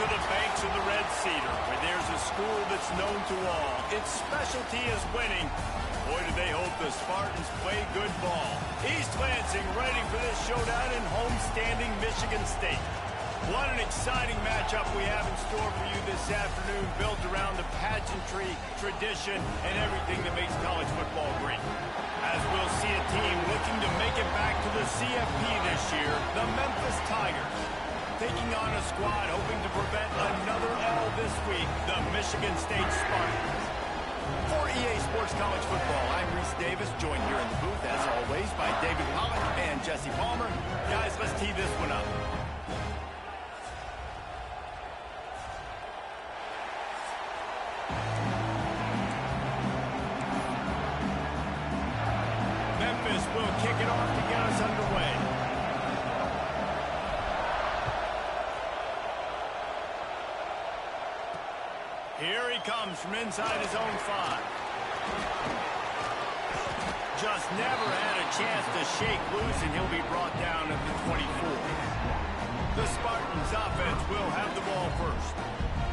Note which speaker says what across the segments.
Speaker 1: to the banks of the Red Cedar, where there's a school that's known to all. Its specialty is winning. Boy, do they hope the Spartans play good ball. East Lansing ready for this showdown in homestanding Michigan State. What an exciting matchup we have in store for you this afternoon, built around the pageantry, tradition, and everything that makes college football great. As we'll see a team looking to make it back to the CFP this year, the Memphis Tigers. Taking on a squad hoping to prevent another L this week, the Michigan State Spartans. For EA Sports College Football, I'm Reese Davis, joined here in the booth, as always, by David Pollock and Jesse Palmer. Guys, let's tee this one up. Memphis will kick it off to get us underway. Here he comes from inside his own 5. Just never had a chance to shake loose, and he'll be brought down at the 24. The Spartans offense will have the ball first.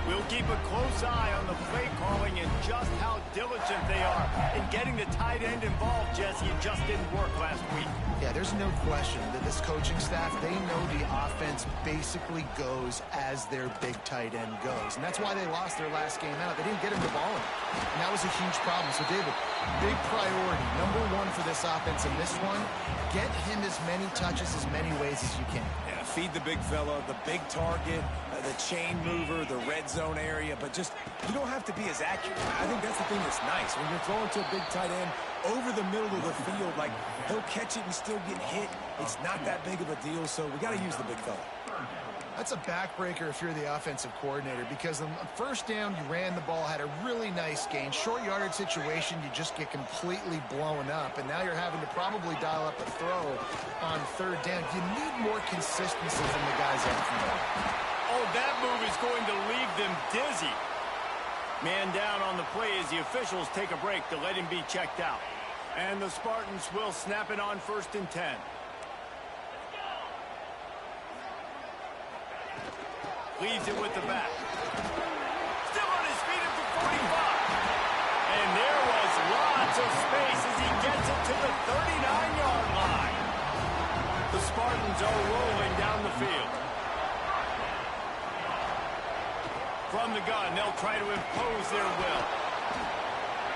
Speaker 1: We'll keep a close eye on the play calling and just how diligent they are in getting the tight end involved, Jesse. It just didn't work last week.
Speaker 2: Yeah, there's no question that this coaching staff, they know the offense basically goes as their big tight end goes. And that's why they lost their last game out. They didn't get him the ball in. And that was a huge problem. So, David, big priority, number one for this offense in this one, get him as many touches, as many ways as you can.
Speaker 3: Yeah, feed the big fella, the big target, the chain mover, the red zone area, but just, you don't have to be as accurate. I think that's the thing that's nice. When you're throwing to a big tight end over the middle of the field, like, he'll catch it and still get hit. It's not that big of a deal, so we got to use the big fella.
Speaker 2: That's a backbreaker if you're the offensive coordinator, because on first down, you ran the ball, had a really nice gain. Short yardage situation, you just get completely blown up, and now you're having to probably dial up a throw on third down. You need more consistency from the guys out front.
Speaker 1: Oh, that move is going to leave them dizzy. Man down on the play as the officials take a break to let him be checked out. And the Spartans will snap it on 1st and 10. Leaves it with the back. Still on his feet at the 45. And there was lots of space as he gets it to the 39-yard line. The Spartans are rolling down the field. From the gun, they'll try to impose their will.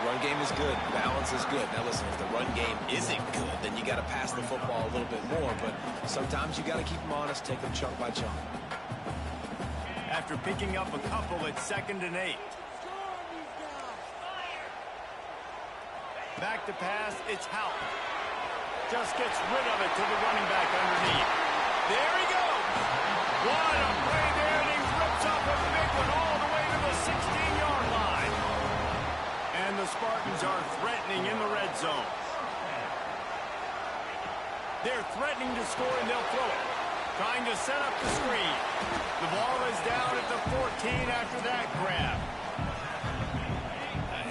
Speaker 3: Run game is good. Balance is good. Now, listen, if the run game isn't good, then you got to pass the football a little bit more. But sometimes you got to keep them honest, take them chunk by chunk.
Speaker 1: After picking up a couple at 2nd and 8. Back to pass, it's Houck. Just gets rid of it to the running back underneath. There he goes. What a play there, and he rips up a big one all the way to the 16-yard line. And the Spartans are threatening in the red zone. They're threatening to score, and they'll throw it. Trying to set up the screen. The ball is down at the 14 after that grab.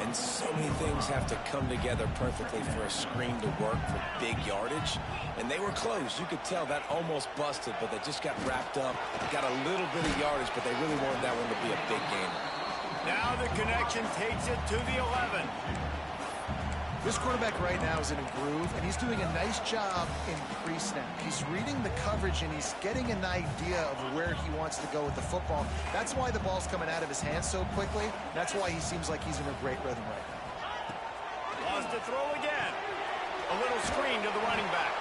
Speaker 3: And so many things have to come together perfectly for a screen to work for big yardage. And they were close. You could tell that almost busted, but they just got wrapped up, got a little bit of yardage, but they really wanted that one to be a big game.
Speaker 1: Now the connection takes it to the 11.
Speaker 2: This quarterback right now is in a groove, and he's doing a nice job in pre-snap. He's reading the coverage, and he's getting an idea of where he wants to go with the football. That's why the ball's coming out of his hands so quickly. That's why he seems like he's in a great rhythm right now.
Speaker 1: Wants to throw again. A little screen to the running back.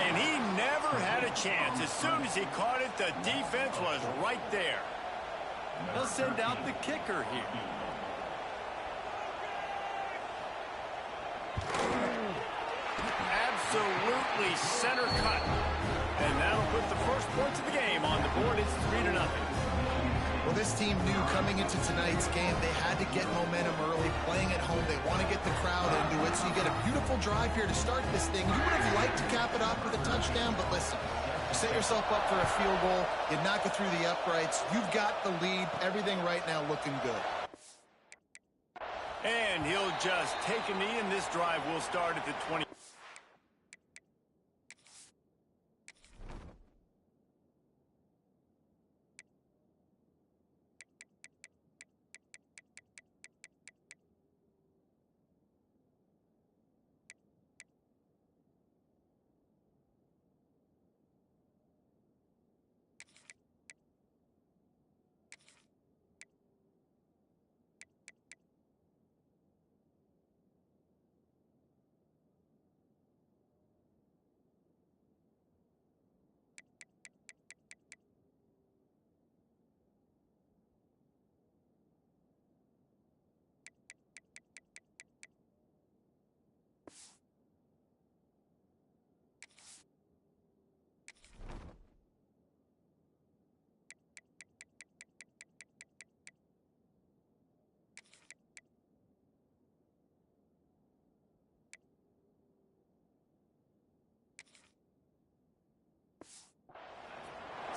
Speaker 1: And he never had a chance. As soon as he caught it, the defense was right there. They'll send out the kicker here. Absolutely center cut. And that'll put the first points of the game on the board. It's 3-0.
Speaker 2: Well, this team knew coming into tonight's game they had to get momentum early, playing at home. They want to get the crowd into it, so you get a beautiful drive here to start this thing. You would have liked to cap it off with a touchdown, but listen, you set yourself up for a field goal, you knock it through the uprights, you've got the lead, everything right now looking good.
Speaker 1: And he'll just take a knee, and this drive will start at the 20.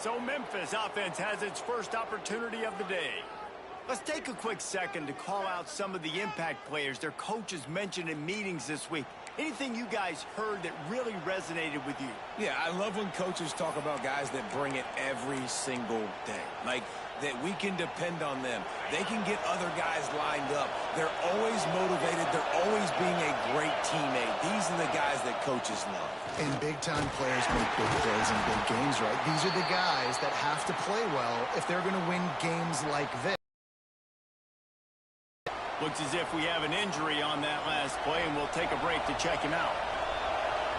Speaker 1: So Memphis offense has its first opportunity of the day. Let's take a quick second to call out some of the impact players their coaches mentioned in meetings this week. Anything you guys heard that really resonated with you?
Speaker 3: Yeah, I love when coaches talk about guys that bring it every single day. Like, that we can depend on them. They can get other guys lined up. They're always motivated. They're always being a great teammate. These are the guys that coaches love.
Speaker 2: And big-time players make big plays in big games, right? These are the guys that have to play well if they're going to win games like this.
Speaker 1: Looks as if we have an injury on that last play, and we'll take a break to check him out.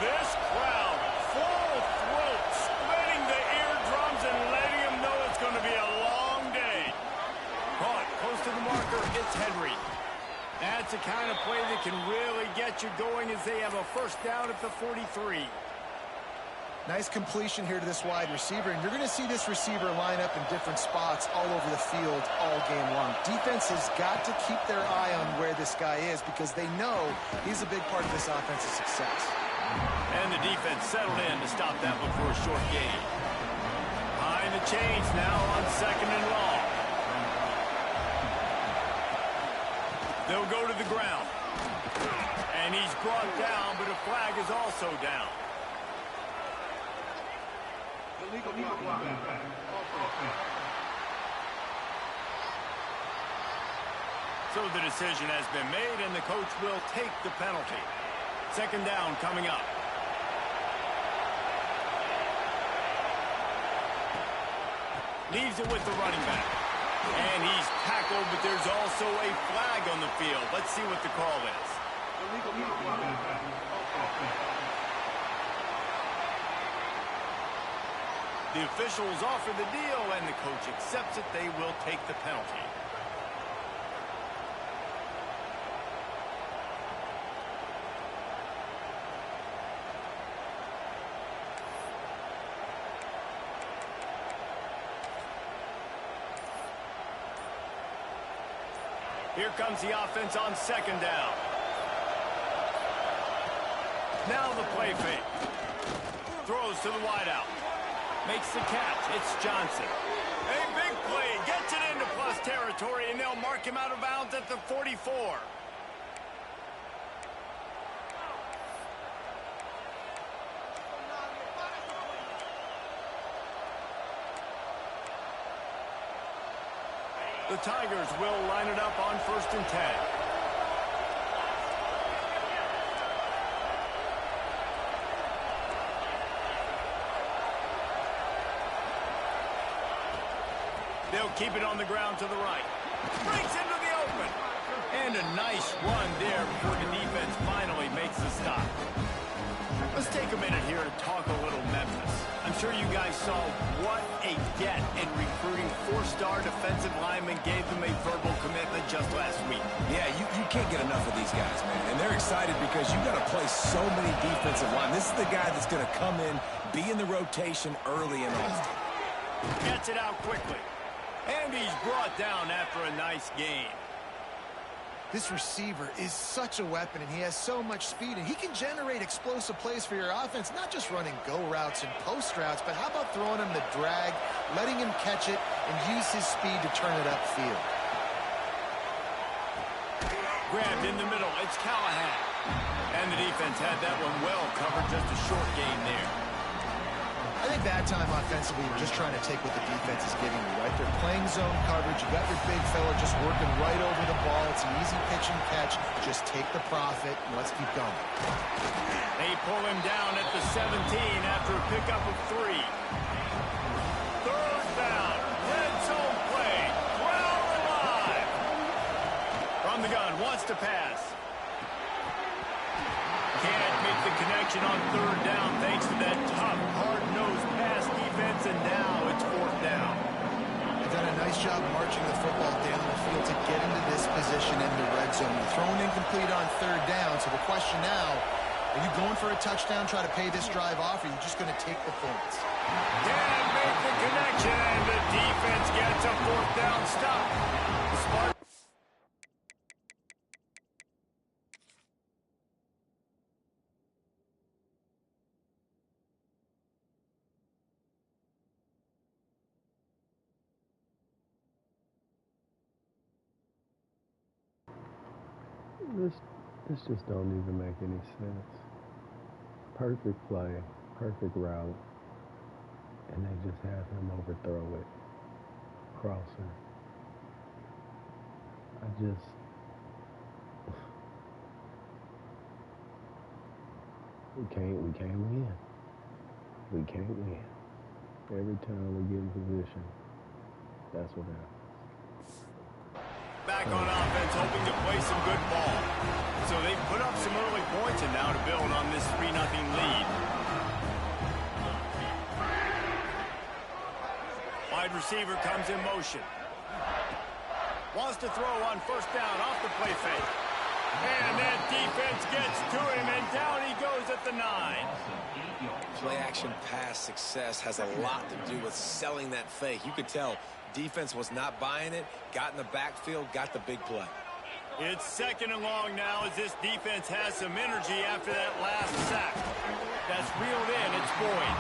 Speaker 1: This crowd, full throat, splitting the eardrums and letting him know it's going to be a long day. Caught close to the marker, it's Henry. That's the kind of play that can really get you going as they have a first down at the 43.
Speaker 2: Nice completion here to this wide receiver, and you're going to see this receiver line up in different spots all over the field all game long. Defense has got to keep their eye on where this guy is because they know he's a big part of this offensive success.
Speaker 1: And the defense settled in to stop that one for a short gain. Behind the chains now on 2nd and long. They'll go to the ground. And he's brought down, but a flag is also down. So the decision has been made, and the coach will take the penalty. 2nd down coming up. Leaves it with the running back. And he's tackled, but there's also a flag on the field. Let's see what the call is. The officials offer the deal, and the coach accepts it. They will take the penalty. Here comes the offense on 2nd down. Now the play fake. Throws to the wideout. Makes the catch. It's Johnson. A big play. Gets it into plus territory, and they'll mark him out of bounds at the 44. The Tigers will line it up on 1st and 10. They'll keep it on the ground to the right. Breaks into the open. And a nice run there before the defense finally makes the stop. Let's take a minute here to talk a little Memphis. I'm sure you guys saw what a get in recruiting 4-star defensive linemen gave them a verbal commitment just last week.
Speaker 3: Yeah, you can't get enough of these guys, man. And they're excited because you've got to play so many defensive line. This is the guy that's going to come in, be in the rotation early and often.
Speaker 1: Gets it out quickly. And he's brought down after a nice gain.
Speaker 2: This receiver is such a weapon, and he has so much speed, and he can generate explosive plays for your offense, not just running go routes and post routes, but how about throwing him the drag, letting him catch it, and use his speed to turn it upfield.
Speaker 1: Grabbed in the middle, it's Callahan. And the defense had that one well covered, just a short gain there.
Speaker 2: I think that time offensively, you're just trying to take what the defense is giving you, right? They're playing zone coverage. You got your big fella just working right over the ball. It's an easy pitch and catch. Just take the profit, and let's keep going.
Speaker 1: They pull him down at the 17 after a pickup of 3. 3rd down. Red zone play. Crowd alive. From the gun, wants to pass. Can't make the connection on 3rd down thanks to that tough, hard-nosed pass defense, and now it's 4th down.
Speaker 2: They've done a nice job marching the football down the field to get into this position in the red zone. You're throwing incomplete on 3rd down, so the question now, are you going for a touchdown, try to pay this drive off, or are you just going to take the points?
Speaker 1: Can't make the connection, and the defense gets a 4th down stop. The Spartans
Speaker 4: This just don't even make any sense. Perfect play, perfect route, and they just have him overthrow it, crossing. We can't win. We can't win. Every time we get in position, that's what happens.
Speaker 1: Back on offense, hoping to play some good ball. So they've put up some early points and now to build on this 3-0 lead. Wide receiver comes in motion. Wants to throw on first down off the play fake. And that defense gets to him, and down he goes at the 9.
Speaker 3: Play-action pass success has a lot to do with selling that fake. You could tell defense was not buying it, got in the backfield, got the big play.
Speaker 1: It's 2nd and long now as this defense has some energy after that last sack. That's reeled in, it's Boyd.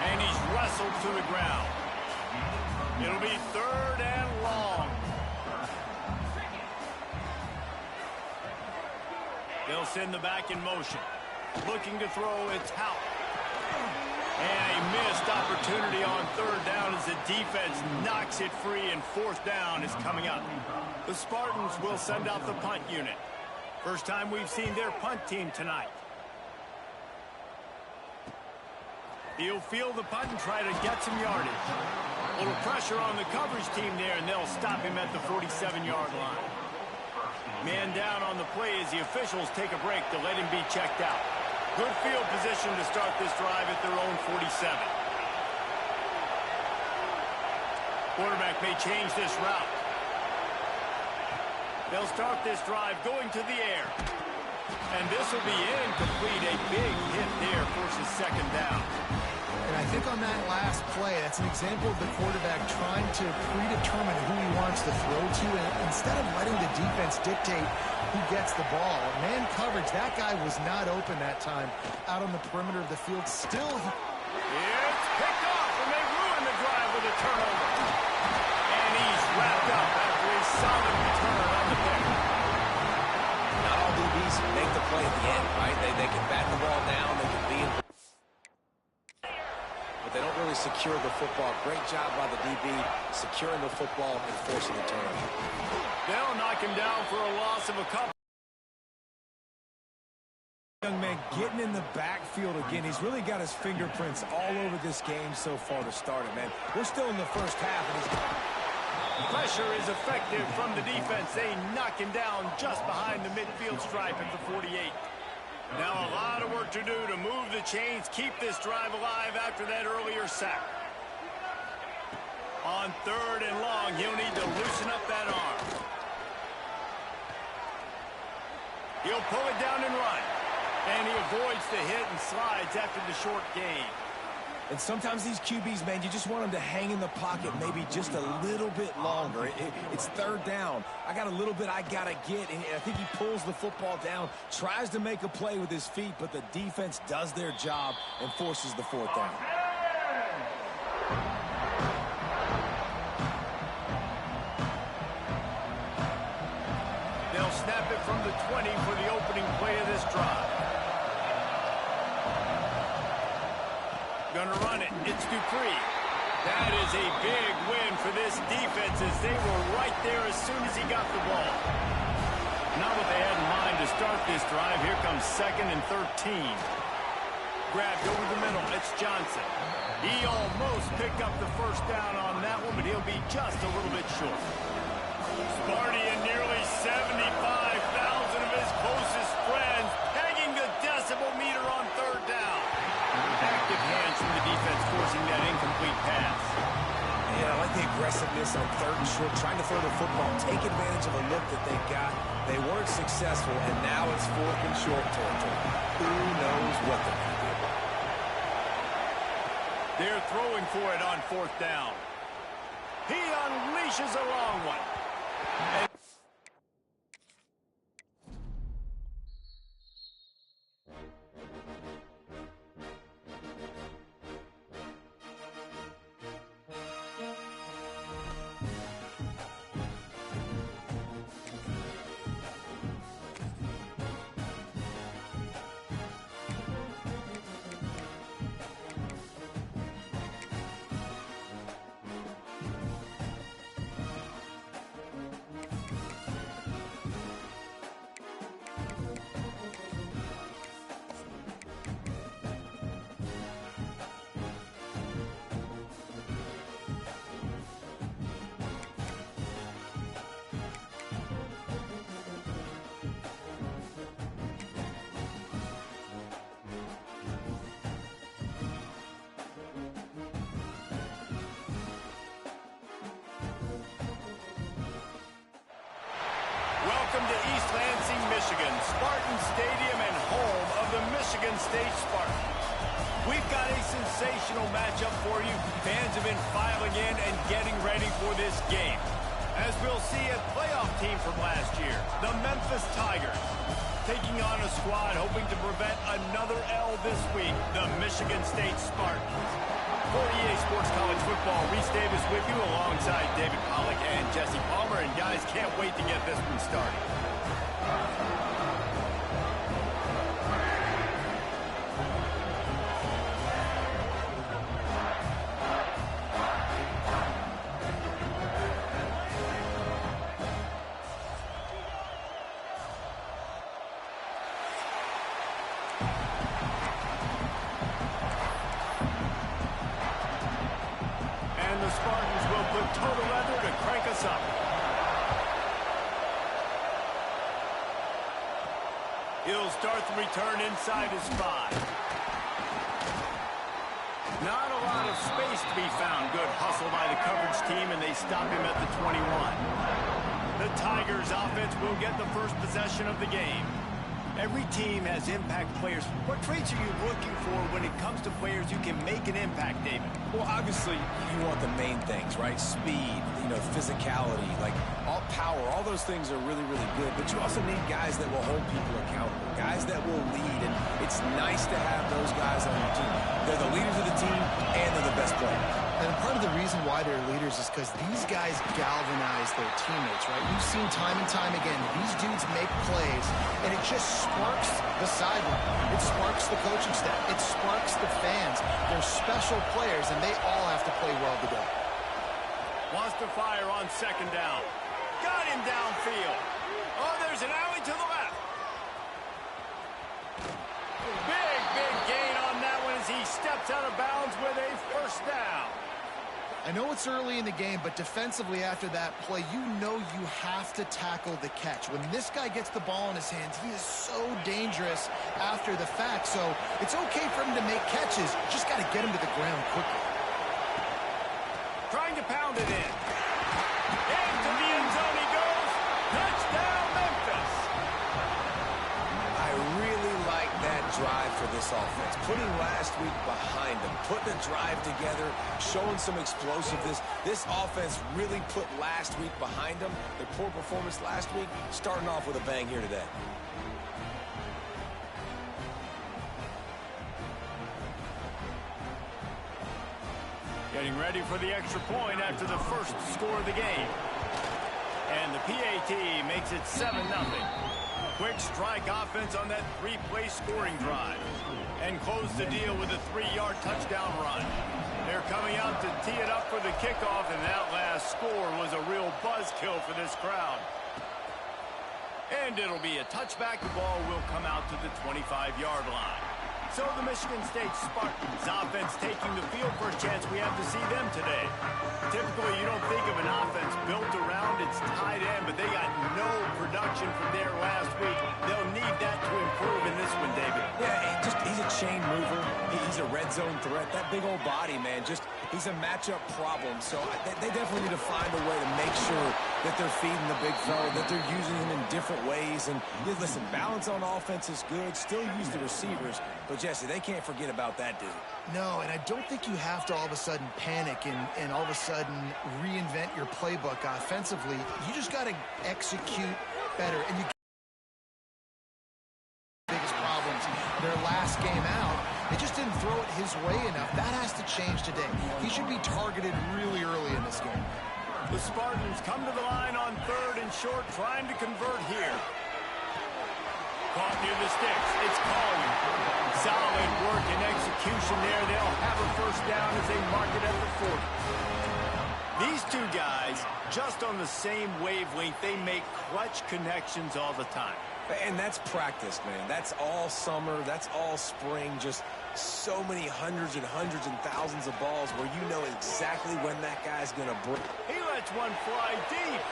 Speaker 1: And he's wrestled to the ground. It'll be 3rd and long. They'll send the back in motion. Looking to throw, it's Howe. And a missed opportunity on 3rd down as the defense knocks it free, and 4th down is coming up. The Spartans will send out the punt unit. First time we've seen their punt team tonight. He'll field the punt and try to get some yardage. A little pressure on the coverage team there, and they'll stop him at the 47-yard line. Man down on the play as the officials take a break to let him be checked out. Good field position to start this drive at their own 47. Quarterback may change this route. They'll start this drive going to the air. And this will be incomplete. A big hit there, forces 2nd down.
Speaker 2: And I think on that last play, that's an example of the quarterback trying to predetermine who he wants to throw to, and instead of letting the defense dictate who gets the ball. Man coverage, that guy was not open that time out on the perimeter of the field. Still,
Speaker 1: it's picked off, and they ruin the drive with a turnover. And he's wrapped up after a solid return on the pick.
Speaker 3: Not all DBs make the play at the end, right? They can bat the ball down, they can be in, but they don't really secure the football. Great job by the DB securing the football and forcing the turnover.
Speaker 1: They'll knock him down for a loss of a couple.
Speaker 3: Young man getting in the backfield again. He's really got his fingerprints all over this game so far to start it, man. We're still in the first half. And
Speaker 1: pressure is effective from the defense. They knock him down just behind the midfield stripe at the 48. Now a lot of work to do to move the chains, keep this drive alive after that earlier sack. On 3rd and long, he'll need to loosen up that arm. He'll pull it down and run. And he avoids the hit and slides after the short gain.
Speaker 3: And sometimes these QBs, man, you just want them to hang in the pocket maybe just a little bit longer. It's 3rd down. I got a little bit I got to get. And I think he pulls the football down, tries to make a play with his feet, but the defense does their job and forces the 4th down.
Speaker 1: They'll snap it from the 20 for the opening play of this drive. Gonna run it. It's Dupree. That is a big win for this defense as they were right there as soon as he got the ball. Not what they had in mind to start this drive. Here comes 2nd and 13. Grabbed over the middle. It's Johnson. He almost picked up the first down on that one, but he'll be just a little bit short. Sparty and nearly 75,000 of his closest friends pegging the decibel meter on 3rd down. Active hands from the defense forcing that incomplete pass.
Speaker 3: Yeah, I like the aggressiveness on 3rd and short, trying to throw the football, take advantage of a look that they got. They weren't successful, and now it's 4th and short territory. Who knows what they're going to do?
Speaker 1: They're throwing for it on 4th down. He unleashes a long one. And Welcome to East Lansing, Michigan, Spartan Stadium and home of the Michigan State Spartans. We've got a sensational matchup for you. Fans have been filing in and getting ready for this game. As we'll see, a playoff team from last year, the Memphis Tigers, taking on a squad hoping to prevent another L this week, the Michigan State Spartans. For EA Sports College Football, Reese Davis with you alongside David Pollack and Jesse Palmer. And guys, can't wait to get this one started. The Spartans will put total leather to crank us up. He'll start the return inside his 5. Not a lot of space to be found. Good hustle by the coverage team, and they stop him at the 21. The Tigers offense will get the first possession of the game. Every team has impact players. What traits are you looking for when it comes to players who can make an impact, David?
Speaker 3: Well, obviously, you want the main things, right? Speed, physicality, like all power, all those things are really, really good. But you also need guys that will hold people accountable, guys that will lead. And it's nice to have those guys on your team. They're the leaders of the team, and they're the best players.
Speaker 2: And part of the reason why they're leaders is because these guys galvanize their teammates, right? We've seen time and time again, these dudes make plays, and it just sparks the sideline. It sparks the coaching staff. It sparks the fans. They're special players, and they all have to play well today.
Speaker 1: Wants to fire on second down. Got him downfield. Oh, there's an alley to the left. Big gain on that one as he steps out of bounds with a first down.
Speaker 2: I know it's early in the game, but defensively after that play, you know you have to tackle the catch. When this guy gets the ball in his hands, he is so dangerous after the fact. So it's okay for him to make catches. You just got to get him to the ground quickly.
Speaker 1: Trying to pound it in. Into the end zone he goes. Touchdown, Memphis.
Speaker 3: I really like that drive for this offense. Putting last week behind them, putting a drive together, showing some explosiveness. This offense really put last week behind them. Their poor performance last week, starting off with a bang here today.
Speaker 1: Getting ready for the extra point after the first score of the game. And the PAT makes it 7-0. Quick strike offense on that 3-play scoring drive. And close the deal with a 3-yard touchdown run. They're coming out to tee it up for the kickoff, and that last score was a real buzzkill for this crowd. And it'll be a touchback. The ball will come out to the 25-yard line. So the Michigan State Spartans offense taking the field for a chance. We have to see them today. Typically, you don't think of an offense built around its tight end, but they got no production from there last week. They'll need that to improve in this one, David.
Speaker 3: Yeah, he's a chain mover. He's a red zone threat. That big old body, man, he's a matchup problem. So they definitely need to find a way to make sure that they're feeding the big fella, that they're using him in different ways. And listen, balance on offense is good. Still use the receivers. But, Jesse, they can't forget about that dude.
Speaker 2: No, and I don't think you have to all of a sudden panic and all of a sudden reinvent your playbook offensively. You just got to execute better. And you biggest problems. Their last game out, they just didn't throw it his way enough. That has to change today. He should be targeted really early in this game.
Speaker 1: The Spartans come to the line on 3rd and short, trying to convert here. Caught near the sticks. It's Collier. Solid work and execution there. They'll have a first down as they mark it at the 40. These two guys, just on the same wavelength, they make clutch connections all the time.
Speaker 3: And that's practice, man. That's all summer. That's all spring. Just so many hundreds and thousands of balls where you know exactly when that guy's going to break.
Speaker 1: He lets one fly deep.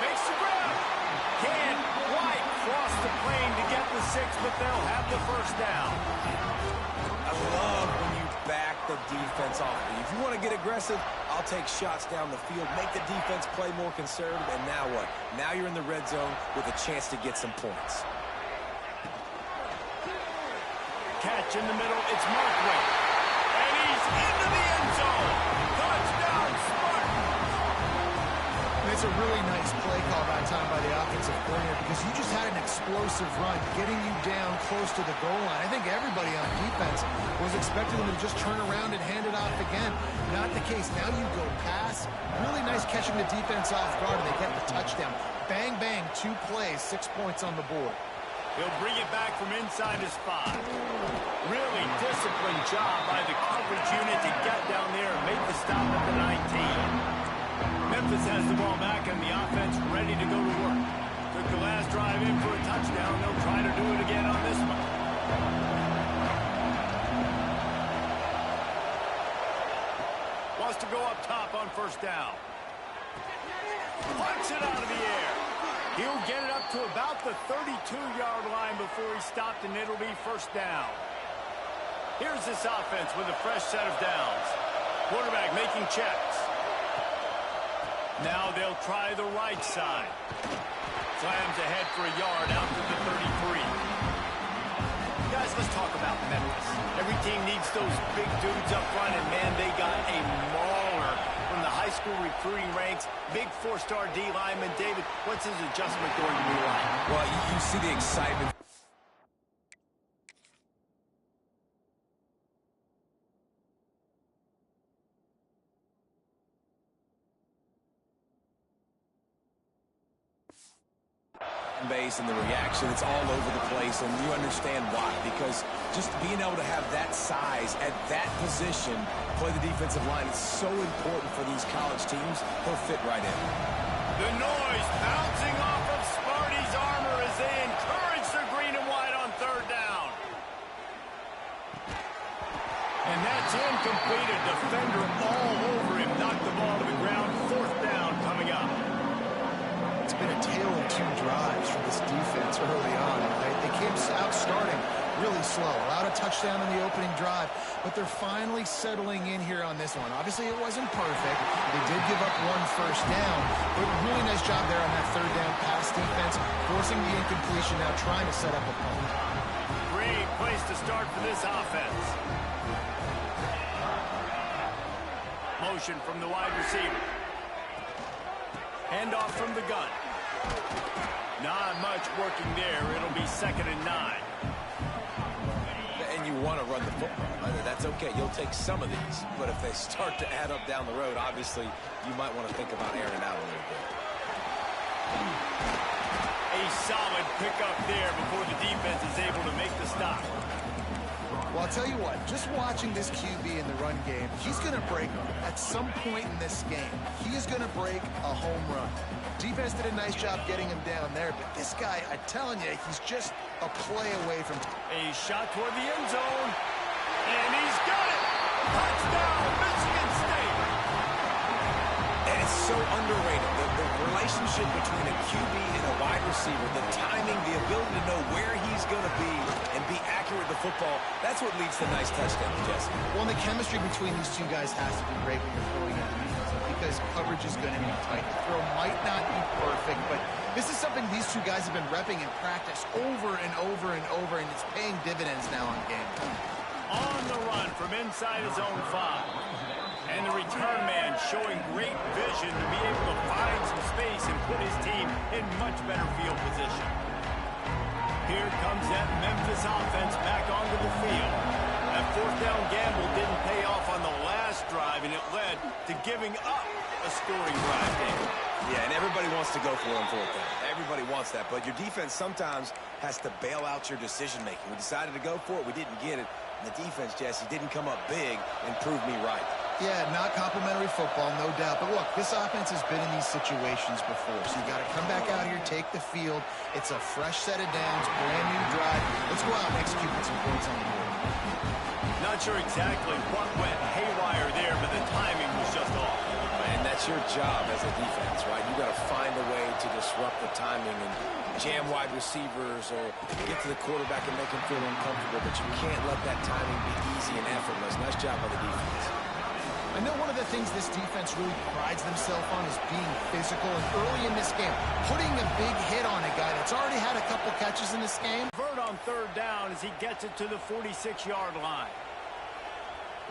Speaker 1: Makes the grab. Can't quite cross the plane to get the 6, but they'll have the first down.
Speaker 3: I love when you back the defense off of you. If you want to get aggressive, I'll take shots down the field, make the defense play more conservative, and now what? Now you're in the red zone with a chance to get some points.
Speaker 1: Catch in the middle, it's Markway. And he's into the end zone. Touchdown, Spartans!
Speaker 2: And it's a really nice play call that time by the offensive coordinator because you just had an explosive run getting you down close to the goal line. I think everybody on defense was expecting them to just turn around and hand it off again. Not the case. Now you go pass. Really nice catching the defense off guard, and they get the touchdown. Bang, bang, 2 plays, 6 points on the board.
Speaker 1: He'll bring it back from inside his 5. Really disciplined job by the coverage unit to get down there and make the stop at the 19. Memphis has the ball back and the offense ready to go to work. Took the last drive in for a touchdown. They'll try to do it again on this one. Wants to go up top on first down. Punts it out of the air. He'll get it up to about the 32-yard line before he stopped, and it'll be first down. Here's this offense with a fresh set of downs. Quarterback making checks. Now they'll try the right side. Slams ahead for a yard out to the 33. Guys, let's talk about Memphis. Every team needs those big dudes up front, and man, they got a mauler from the high school recruiting ranks. Big 4-star D lineman. David, what's his adjustment going to be like?
Speaker 3: Well, you see the excitement. Base and the reaction, it's all over the place, and you understand why, because just being able to have that size at that position, play the defensive line, is so important for these college teams. He'll fit right in.
Speaker 1: The noise bouncing off of Sparty's armor as they encourage the green and white on third down. And that's incomplete. A defender all over him. Knocked the ball to the ground. Fourth down coming up.
Speaker 2: It's been a tale of 2 drives for this defense early on. They came out starting really slow. Allowed a touchdown in the opening drive, but they're finally settling in here on this one. Obviously, it wasn't perfect. They did give up 1 first down, but really nice job there on that third down pass defense, forcing the incompletion, now trying to set up a punt.
Speaker 1: Great place to start for this offense. Motion from the wide receiver. Handoff from the gun. Not much working there. It'll be 2nd and 9.
Speaker 3: And you want to run the football. That's okay. You'll take some of these. But if they start to add up down the road, obviously, you might want to think about airing it out a little bit.
Speaker 1: A solid pickup there before the defense is able to make the stop.
Speaker 2: Well, I'll tell you what, just watching this QB in the run game, he's going to break at some point in this game. He is going to break a home run. Defense did a nice job getting him down there, but this guy, I'm telling you, he's just a play away from...
Speaker 1: A shot toward the end zone, and he's got it! Touchdown, Michigan State!
Speaker 3: And it's so underrated. The relationship between a QB and a wide receiver, the timing, the ability to know where he's going to be and be accurate with the football, that's what leads to nice touchdowns, Jesse.
Speaker 2: Well, the chemistry between these 2 guys has to be great when you're throwing into defense because coverage is going to be tight. The throw might not be perfect, but this is something these 2 guys have been repping in practice over and over and over, and it's paying dividends now on game time.
Speaker 1: On the run from inside his own 5. And the return man showing great vision to be able to find some space and put his team in much better field position. Here comes that Memphis offense back onto the field. That 4th down gamble didn't pay off on the last drive, and it led to giving up a scoring drive game.
Speaker 3: Yeah, and everybody wants to go for it on 4th down. Everybody wants that, but your defense sometimes has to bail out your decision-making. We decided to go for it. We didn't get it. And the defense, Jesse, didn't come up big and prove me right.
Speaker 2: Yeah, not complimentary football, no doubt. But look, this offense has been in these situations before. So you got to come back out here, take the field. It's a fresh set of downs, brand new drive. Let's go out and execute with some points on the board.
Speaker 1: Not sure exactly what went haywire there, but the timing was just off.
Speaker 3: And that's your job as a defense, right? You got to find a way to disrupt the timing and jam wide receivers or get to the quarterback and make him feel uncomfortable, but you can't let that timing be easy and effortless. Nice job by the defense.
Speaker 2: I know one of the things this defense really prides themselves on is being physical, and early in this game, putting a big hit on a guy that's already had a couple catches in this game.
Speaker 1: Convert on third down as he gets it to the 46-yard line.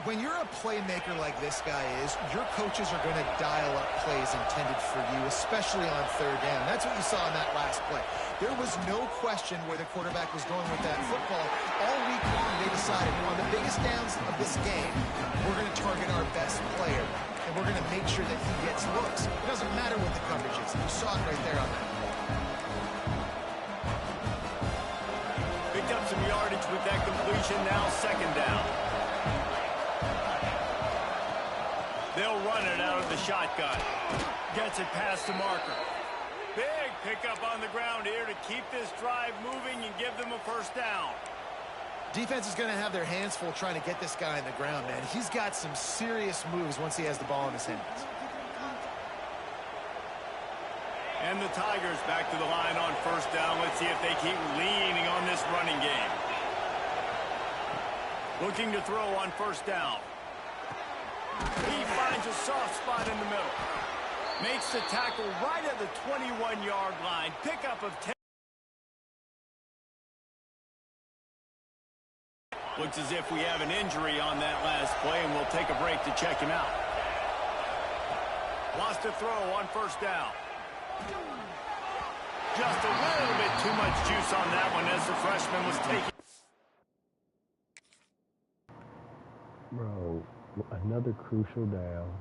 Speaker 2: When you're a playmaker like this guy is, your coaches are going to dial up plays intended for you, especially on third down. That's what you saw in that last play. There was no question where the quarterback was going with that football. All week long, they decided on the biggest downs of this game, we're going to target our best player, and we're going to make sure that he gets looks. It doesn't matter what the coverage is. You saw it right there on that play.
Speaker 1: Picked up some yardage with that completion. Now second down. They'll run it out of the shotgun. Gets it past the marker. Big pickup on the ground here to keep this drive moving and give them a first down.
Speaker 2: Defense is going to have their hands full trying to get this guy on the ground, man. He's got some serious moves once he has the ball in his hands.
Speaker 1: And the Tigers back to the line on first down. Let's see if they keep leaning on this running game. Looking to throw on first down. He finds a soft spot in the middle. Makes the tackle right at the 21-yard line. Pickup of 10. Looks as if we have an injury on that last play, and we'll take a break to check him out. Lost a throw on first down. Just a little bit too much juice on that one as the freshman was taking.
Speaker 4: Bro, another crucial down.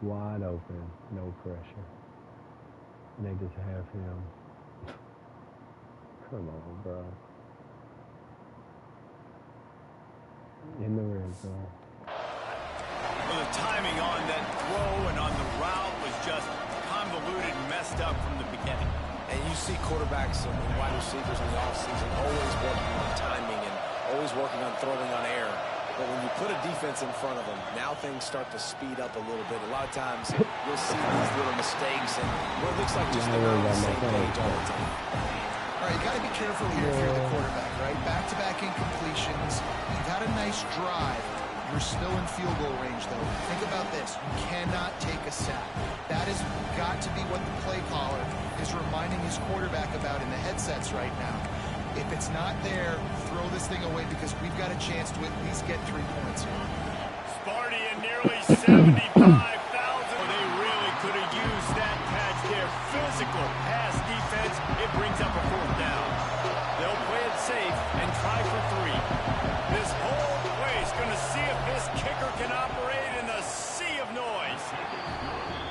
Speaker 4: Wide open, no pressure. And they just have him. Come on, bro. In the red zone.
Speaker 1: Well, the timing on that throw and on the route was just convoluted and messed up from the beginning.
Speaker 3: And you see quarterbacks and wide receivers in the offseason always working on timing and always working on throwing on air. But when you put a defense in front of them, now things start to speed up a little bit. A lot of times you'll see these little mistakes and what looks like just they're on the same page all the time.
Speaker 2: All right, you got to be careful here if you're the quarterback, right? Back-to-back incompletions. You've had a nice drive. You're still in field goal range, though. Think about this. You cannot take a sack. That has got to be what the play caller is reminding his quarterback about in the headsets right now. If it's not there, throw this thing away because we've got a chance to at least get 3 points here.
Speaker 1: Sparty and nearly 75,000. They really could have used that catch there. Physical pass defense. It brings up a fourth down. They'll play it safe and try for 3. This whole place going to see if this kicker can operate in the sea of noise.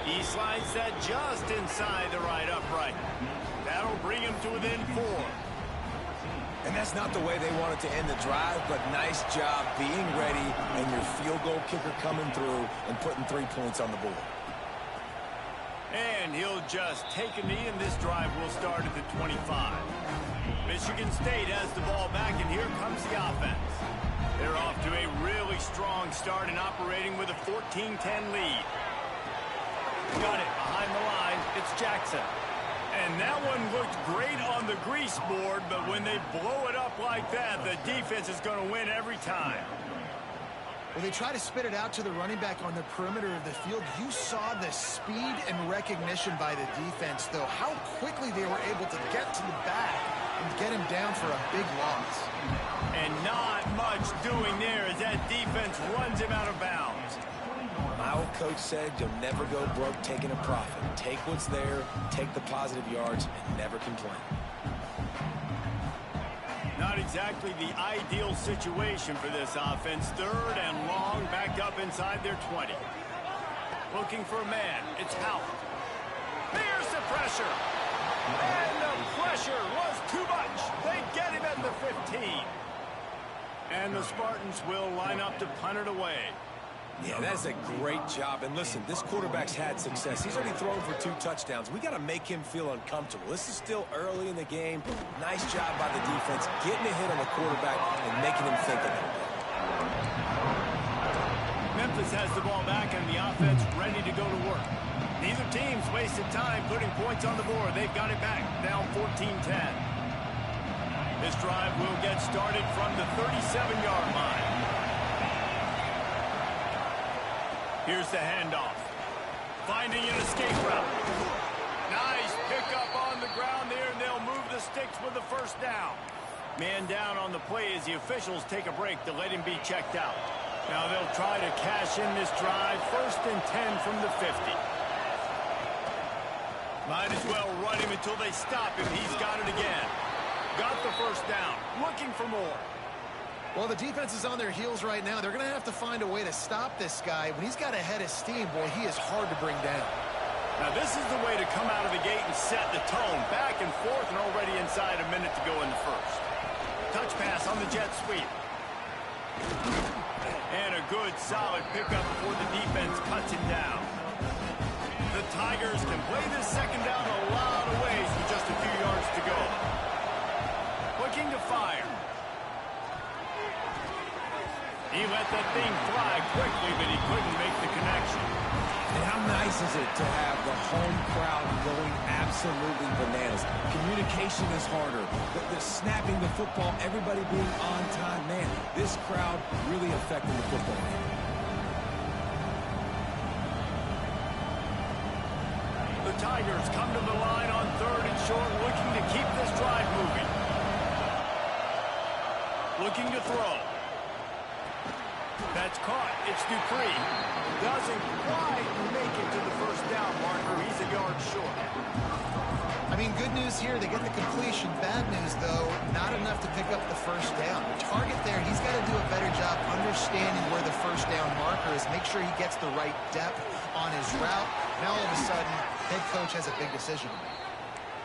Speaker 1: He slides that just inside the right upright. That'll bring him to within 4.
Speaker 3: And that's not the way they wanted to end the drive, but nice job being ready and your field goal kicker coming through and putting 3 points on the board.
Speaker 1: And he'll just take a knee, and this drive will start at the 25. Michigan State has the ball back, and here comes the offense. They're off to a really strong start and operating with a 14-10 lead. Got it behind the line. It's Jackson. And that one looked great on the grease board, but when they blow it up like that, the defense is going to win every time.
Speaker 2: Well, they try to spit it out to the running back on the perimeter of the field. You saw the speed and recognition by the defense, though. How quickly they were able to get to the back and get him down for a big loss.
Speaker 1: And not much doing there as that defense runs him out of bounds.
Speaker 3: My old coach said you'll never go broke taking a profit. Take what's there, take the positive yards, and never complain.
Speaker 1: Not exactly the ideal situation for this offense. Third and long, backed up inside their 20. Looking for a man. It's Howard. There's the pressure. And the pressure was too much. They get him at the 15. And the Spartans will line up to punt it away.
Speaker 3: Yeah, that's a great job. And listen, this quarterback's had success. He's already thrown for 2 touchdowns. We got to make him feel uncomfortable. This is still early in the game. Nice job by the defense, getting a hit on the quarterback and making him think a little bit.
Speaker 1: Memphis has the ball back and the offense ready to go to work. Neither team's wasted time putting points on the board. They've got it back, down 14-10. This drive will get started from the 37-yard line. Here's the handoff. Finding an escape route. Nice pickup on the ground there, and they'll move the sticks with the first down. Man down on the play as the officials take a break to let him be checked out. Now they'll try to cash in this drive. 1st and 10 from the 50. Might as well run him until they stop him. He's got it again. Got the first down. Looking for more.
Speaker 2: Well, the defense is on their heels right now. They're going to have to find a way to stop this guy. When he's got a head of steam, boy, he is hard to bring down.
Speaker 1: Now this is the way to come out of the gate and set the tone. Back and forth and already inside a minute to go in the first. Touch pass on the jet sweep. And a good, solid pickup before the defense cuts him down. The Tigers can play this second down a lot of ways with just a few yards to go. Looking to fire. He let that thing fly quickly, but he couldn't make the connection.
Speaker 3: And how nice is it to have the home crowd going absolutely bananas? Communication is harder. The snapping the football, everybody being on time. Man, this crowd really affecting the football game.
Speaker 1: The Tigers come to the line on 3rd and short, looking to keep this drive moving. Looking to throw. That's caught. It's Dupree. Doesn't quite make it to the first down marker. He's a yard short.
Speaker 2: I mean, good news here. They get the completion. Bad news, though, not enough to pick up the first down. The target there, he's got to do a better job understanding where the first down marker is. Make sure he gets the right depth on his route. Now, all of a sudden, head coach has a big decision to make.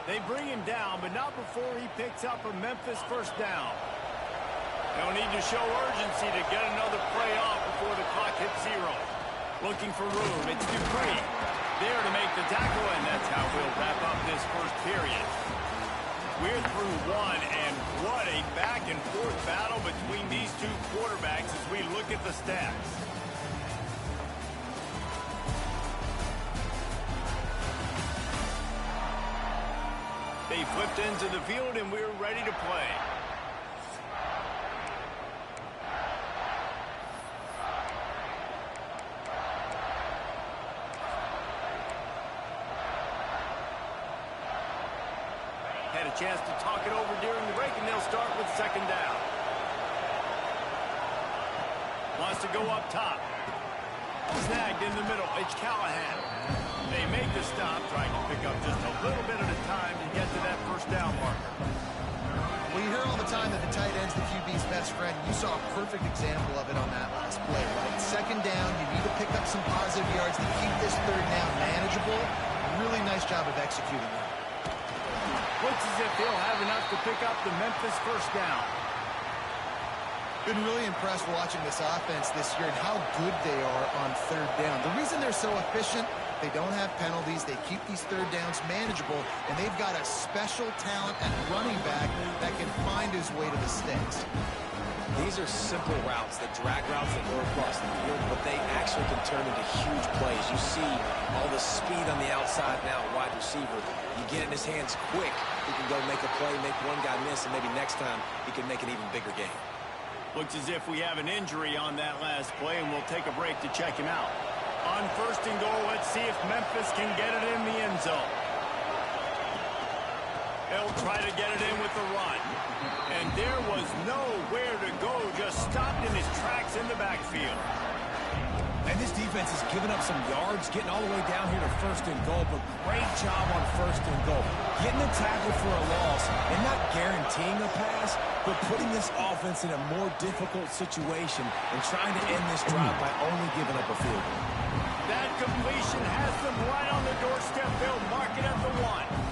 Speaker 1: They bring him down, but not before he picks up a Memphis first down. They'll need to show urgency to get another play off before the clock hits 0. Looking for room. It's Dupree. There to make the tackle, and that's how we'll wrap up this first period. We're through one, and what a back-and-forth battle between these two quarterbacks as we look at the stats. They flipped into the field, and we're ready to play. Had a chance to talk it over during the break, and they'll start with second down. Wants to go up top. Snagged in the middle. It's Callahan. They make the stop, trying to pick up just a little bit at a time to get to that first down marker.
Speaker 2: Well, you hear all the time that the tight end's the QB's best friend. You saw a perfect example of it on that last play, right? Second down, you need to pick up some positive yards to keep this third down manageable. Really nice job of executing that.
Speaker 1: Looks as if he'll have enough to pick up the Memphis first down.
Speaker 2: Been really impressed watching this offense this year and how good they are on third down. The reason they're so efficient, they don't have penalties, they keep these third downs manageable, and they've got a special talent at running back that can find his way to the sticks.
Speaker 3: These are simple routes, the drag routes that go across the field, but they actually can turn into huge plays. You see all the speed on the outside now, wide receiver. You get it in his hands quick, he can go make a play, make one guy miss, and maybe next time he can make an even bigger game.
Speaker 1: Looks as if we have an injury on that last play, and we'll take a break to check him out. On 1st and goal, let's see if Memphis can get it in the end zone. They'll try to get it in with the run. And there was nowhere to go, just stopped in his tracks in the backfield.
Speaker 3: And this defense has given up some yards, getting all the way down here to 1st and goal, but great job on 1st and goal. Getting a tackle for a loss and not guaranteeing a pass, but putting this offense in a more difficult situation and trying to end this drive by only giving up a field goal.
Speaker 1: That completion has them right on the doorstep. They'll mark it at the 1.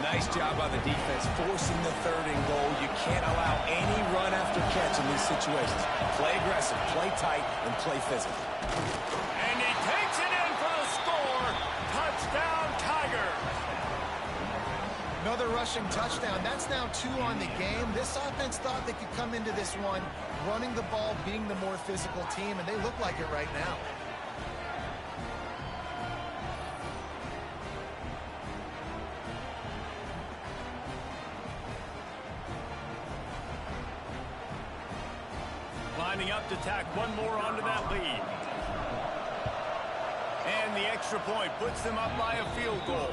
Speaker 3: Nice job by the defense, forcing the 3rd and goal. You can't allow any run after catch in these situations. Play aggressive, play tight, and play physical.
Speaker 1: And he takes it in for the score. Touchdown, Tigers.
Speaker 2: Another rushing touchdown. That's now 2 on the game. This offense thought they could come into this one running the ball, being the more physical team, and they look like it right now.
Speaker 1: Lining up to tack one more onto that lead. And the extra point puts them up by a field goal.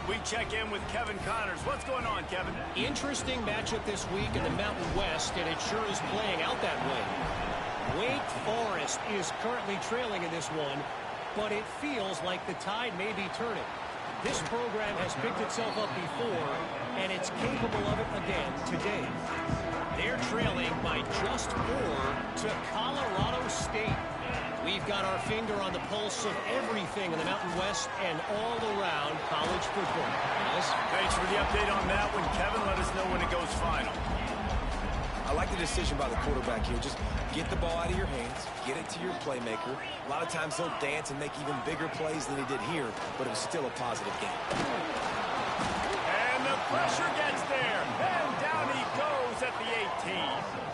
Speaker 1: We check in with Kevin Connors. What's going on, Kevin?
Speaker 5: Interesting matchup this week in the Mountain West, and it sure is playing out that way. Wake Forest is currently trailing in this one, but it feels like the tide may be turning. This program has picked itself up before, and it's capable of it again today. They're trailing by just 4 to Colorado State. We've got our finger on the pulse of everything in the Mountain West and all around college football.
Speaker 1: Thanks for the update on that one, Kevin. Let us know when it goes final.
Speaker 3: I like the decision by the quarterback here. Just get the ball out of your hands, get it to your playmaker. A lot of times he'll dance and make even bigger plays than he did here, but it was still a positive game.
Speaker 1: And the pressure gets there. And down he goes at the 18.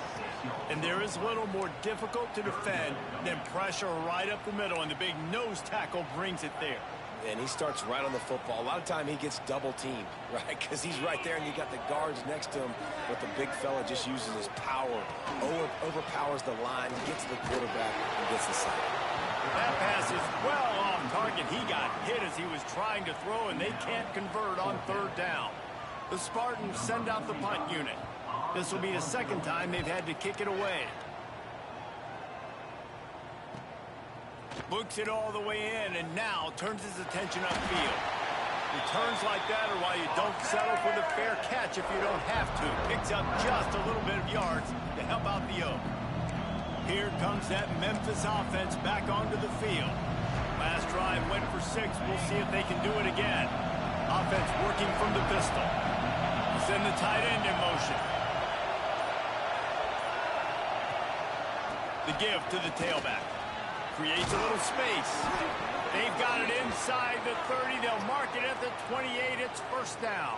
Speaker 1: And there is little more difficult to defend than pressure right up the middle, and the big nose tackle brings it there.
Speaker 3: And he starts right on the football. A lot of time he gets double teamed, right? Because he's right there and you got the guards next to him, but the big fella just uses his power, overpowers the line, gets to the quarterback, and gets the sack.
Speaker 1: That pass is well off target. He got hit as he was trying to throw, and they can't convert on 3rd down. The Spartans send out the punt unit. This will be the 2nd time they've had to kick it away. Looks it all the way in, and now turns his attention upfield. Returns like that are why you don't settle for the fair catch if you don't have to. Picks up just a little bit of yards to help out the Oak. Here comes that Memphis offense back onto the field. Last drive went for 6. We'll see if they can do it again. Offense working from the pistol. Send the tight end in motion. The give to the tailback. Creates a little space. They've got it inside the 30. They'll mark it at the 28. It's 1st down.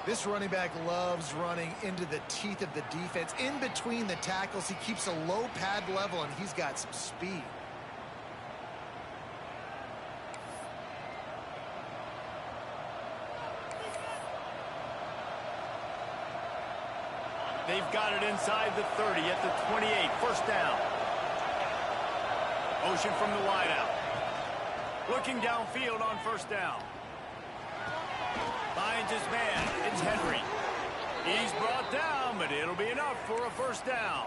Speaker 2: This running back loves running into the teeth of the defense. In between the tackles, he keeps a low pad level, and he's got some speed.
Speaker 1: They've got it inside the 30 at the 28. 1st down. Motion from the wideout. Looking downfield on 1st down. Finds his man. It's Henry. He's brought down, but it'll be enough for a 1st down.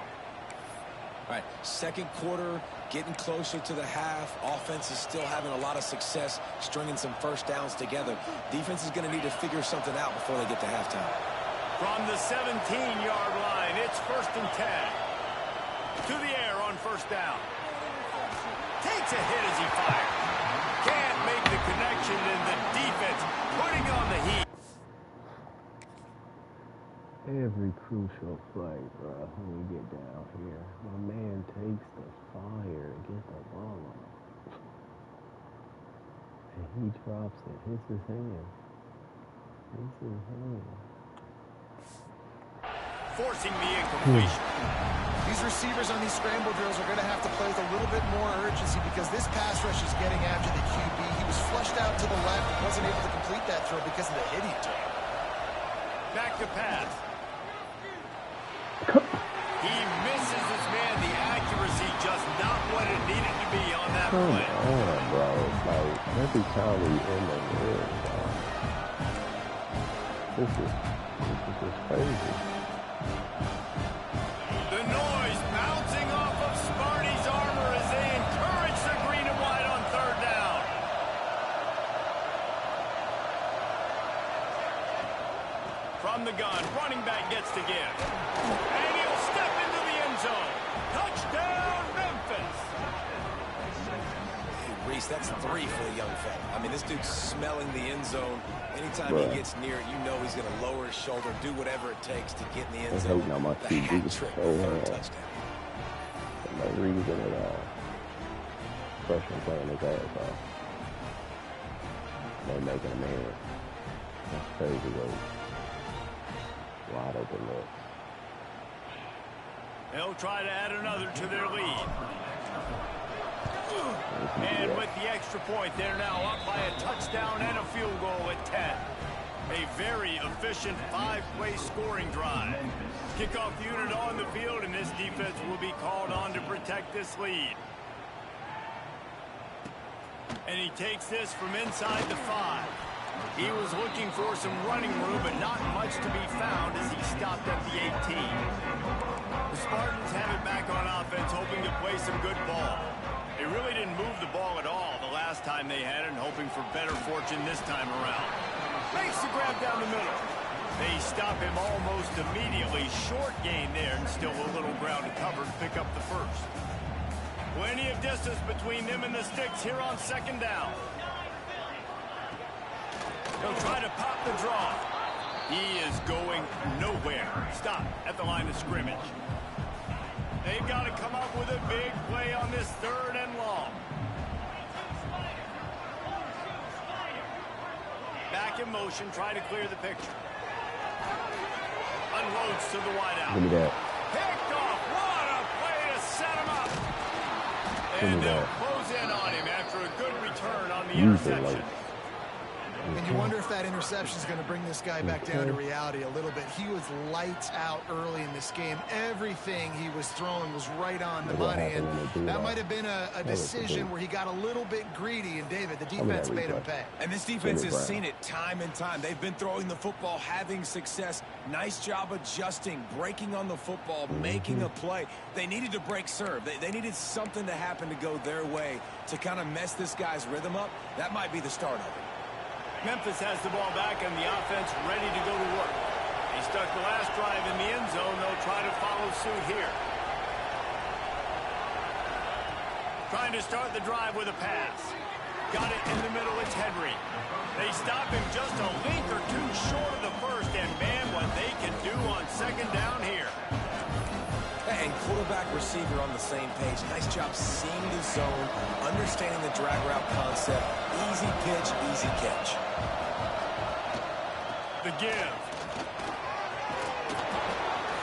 Speaker 3: All right, 2nd quarter, getting closer to the half. Offense is still having a lot of success stringing some 1st downs together. Defense is going to need to figure something out before they get to halftime.
Speaker 1: From the 17-yard line, it's 1st and 10. To the air on 1st down. Takes a hit as he fires. Can't make the connection, and the defense putting on the heat.
Speaker 4: Every crucial play, bro, when we get down here, my man takes the fire and gets the ball on. And he drops it. Hits his hand. Hits his hand.
Speaker 1: Forcing the incompletion.
Speaker 2: These receivers on these scramble drills are going to have to play with a little bit more urgency because this pass rush is getting after the QB. He was flushed out to the left and wasn't able to complete that throw because of the hit he took.
Speaker 1: Back to pass. He misses his man. The accuracy just not what it needed to be on that play.
Speaker 4: Come on, bro. Like, every time we in the ring, bro. This is just crazy.
Speaker 1: The noise bouncing off of Sparty's armor as they encourage the green and white on 3rd down. From the gun, running back gets to give. And he'll step into the end zone. Touchdown, Memphis.
Speaker 3: Hey, Reese, that's 3 for the young fella. I mean, this dude's smelling the end zone. Anytime he gets near it, you know he's going to lower his shoulder, do whatever it takes to get in the end zone. The hat trick for a touchdown.
Speaker 4: No reason at all. Freshman playing his ass off. They're making a man. That's crazy, though. Wide open look.
Speaker 1: They'll try to add another to their lead. And with the extra point, they're now up by a touchdown and a field goal at 10. A very efficient 5-play scoring drive. Kickoff unit on the field, and this defense will be called on to protect this lead. And he takes this from inside the 5. He was looking for some running room, but not much to be found as he stopped at the 18. The Spartans have it back on offense, hoping to play some good ball. They really didn't move the ball at all the last time they had it, and hoping for better fortune this time around. Makes the grab down the middle. They stop him almost immediately. Short gain there, and still a little ground to cover to pick up the first. Plenty of distance between them and the sticks here on second down. They'll try to pop the draw. He is going nowhere. Stop at the line of scrimmage. They've got to come up with a big play on this 3rd and long. Back in motion, try to clear the picture. Unloads to the wideout.
Speaker 4: Give me that.
Speaker 1: Picked off. What a play to set him up. And they'll close in on him after a good return on the interception.
Speaker 2: And you wonder if that interception is going to bring this guy back down to reality a little bit. He was lights out early in this game. Everything he was throwing was right on the money. And that might have been a decision where he got a little bit greedy. And, David, the defense made him pay.
Speaker 3: And this defense has seen it time and time. They've been throwing the football, having success. Nice job adjusting, breaking on the football, making a play. They needed to break serve. They needed something to happen to go their way to kind of mess this guy's rhythm up. That might be the start of it.
Speaker 1: Memphis has the ball back and the offense ready to go to work. He stuck the last drive in the end zone. They'll try to follow suit here. Trying to start the drive with a pass. Got it in the middle. It's Henry. They stop him just a length or two short of the first. And, man, what they can do on second down here.
Speaker 3: And quarterback, receiver on the same page. Nice job seeing the zone, understanding the drag route concept. Easy pitch, easy catch.
Speaker 1: The give.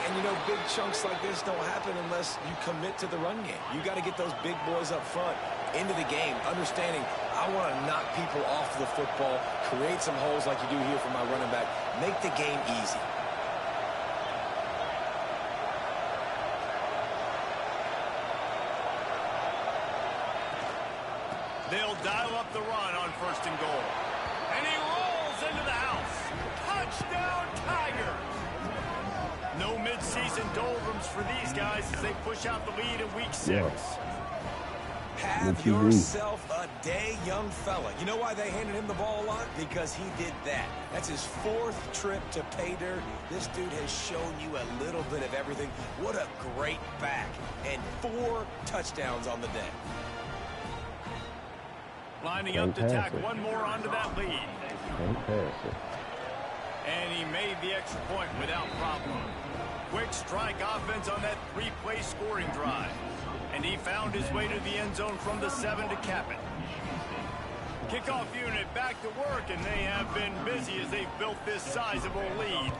Speaker 3: And, you know, big chunks like this don't happen unless you commit to the run game. You got to get those big boys up front into the game, understanding I want to knock people off the football, create some holes like you do here for my running back, make the game easy.
Speaker 1: They'll dial up the run on 1st and goal. And he rolls into the house. Touchdown, Tigers! No midseason doldrums for these guys as they push out the lead in week 6.
Speaker 4: Yes.
Speaker 3: Have yourself a day, young fella. You know why they handed him the ball a lot? Because he did that. That's his 4th trip to pay dirt. This dude has shown you a little bit of everything. What a great back. And 4 touchdowns on the day.
Speaker 1: Lining up to tack one more onto that lead.
Speaker 4: Fantastic.
Speaker 1: And he made the extra point without problem. Quick strike offense on that 3-play scoring drive. And he found his way to the end zone from the 7 to cap it. Kickoff unit back to work, and they have been busy as they've built this sizable lead.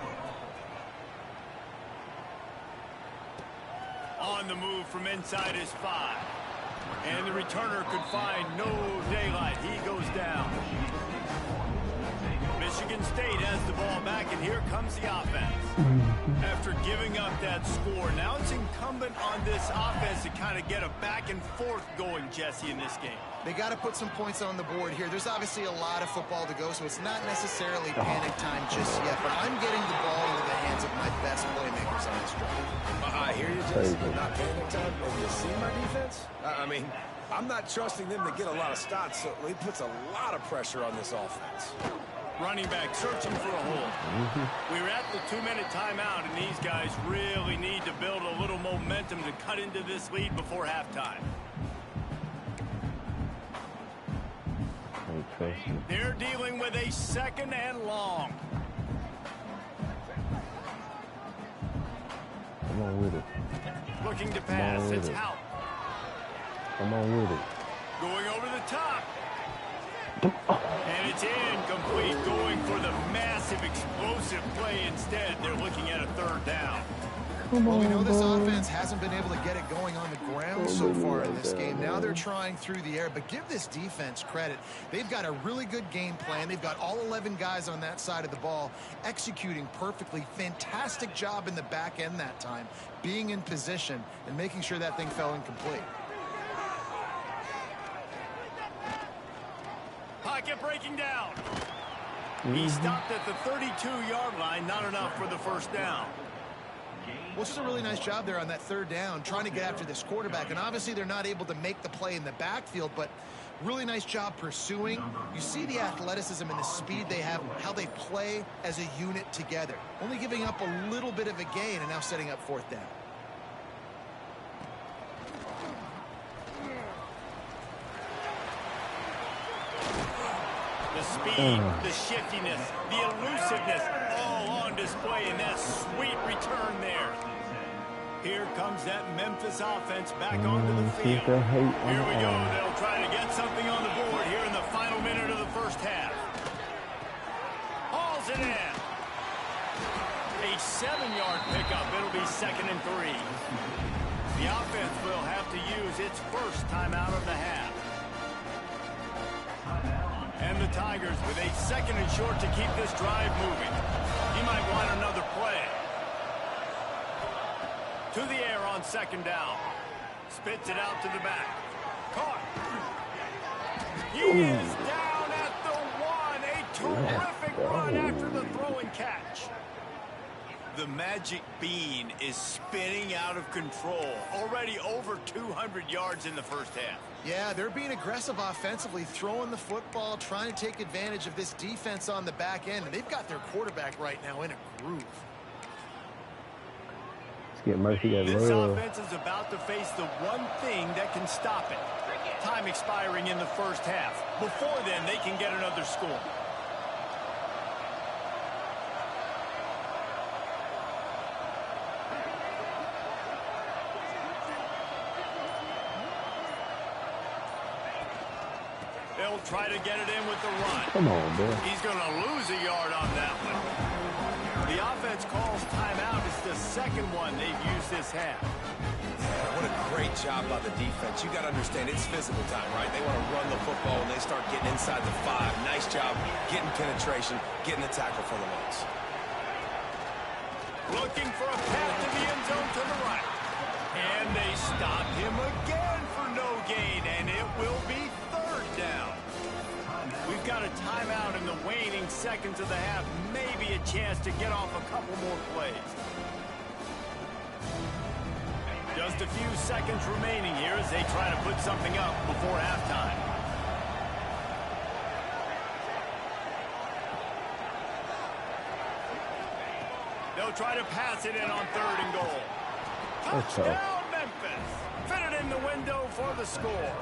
Speaker 1: On the move from inside his 5. And the returner could find no daylight. He goes down. Michigan State has the ball back, and here comes the offense. After giving up that score, now it's incumbent on this offense to kind of get a back and forth going, Jesse, in this game.
Speaker 2: They got to put some points on the board here. There's obviously a lot of football to go, so it's not necessarily panic time just yet. But I'm getting the ball into the hands of my best playmakers on this drive.
Speaker 3: I hear you, Jason. Not panic time. Have you seen my defense? I mean, I'm not trusting them to get a lot of stops, so it puts a lot of pressure on this offense.
Speaker 1: Running back searching for a hole. We were at the 2-minute timeout, and these guys really need to build a little momentum to cut into this lead before halftime. They're dealing with a 2nd and long.
Speaker 4: Come on with it.
Speaker 1: Looking to pass. It's out.
Speaker 4: Come on with it.
Speaker 1: Going over the top. And it's incomplete, going for the massive explosive play instead. They're looking at a third down.
Speaker 2: Well, we know this offense hasn't been able to get it going on the ground so far in this game. Now they're trying through the air, but give this defense credit. They've got a really good game plan. They've got all 11 guys on that side of the ball executing perfectly. Fantastic job in the back end that time, being in position and making sure that thing fell incomplete.
Speaker 1: Pocket breaking down. He stopped at the 32-yard line, not enough for the first down.
Speaker 2: Well, this is a really nice job there on that third down, trying to get after this quarterback. And obviously they're not able to make the play in the backfield, but really nice job pursuing. You see the athleticism and the speed they have, how they play as a unit together. Only giving up a little bit of a gain and now setting up fourth down.
Speaker 1: The speed, the shiftiness, the elusiveness, all on display in that sweet return there. Here comes that Memphis offense back onto the field. Here we go. They'll try to get something on the board here in the final minute of the first half. Hauls it in. A 7-yard pickup. It'll be 2nd and 3. The offense will have to use its first timeout of the half. And the Tigers with a 2nd and short to keep this drive moving. He might want another play. To the air on 2nd down. Spits it out to the back. Caught. He is down at the 1. A terrific run after the throw and catch. The magic bean is spinning out of control. Already over 200 yards in the first half.
Speaker 2: Yeah, they're being aggressive offensively, throwing the football, trying to take advantage of this defense on the back end. And they've got their quarterback right now in a groove.
Speaker 4: Let's get Murphy that
Speaker 1: This
Speaker 4: love.
Speaker 1: offense is about to face the one thing that can stop it. Time expiring in the first half. Before then, they can get another score. They'll try to get it in with the run.
Speaker 4: Come on, boy.
Speaker 1: He's going to lose a yard on that one. The offense calls timeout. It's the second one they've used this half.
Speaker 3: What a great job by the defense. You got to understand, it's physical time, right? They want to run the football when they start getting inside the 5. Nice job getting penetration, getting the tackle for the loss.
Speaker 1: Looking for a path to the end zone to the right. And they stopped him again for no gain, and it will be 3rd down. We've got a timeout in the waning seconds of the half. Maybe a chance to get off a couple more plays. Just a few seconds remaining here as they try to put something up before halftime. They'll try to pass it in on 3rd and goal. Touchdown, Memphis. Fit it in the window for the score.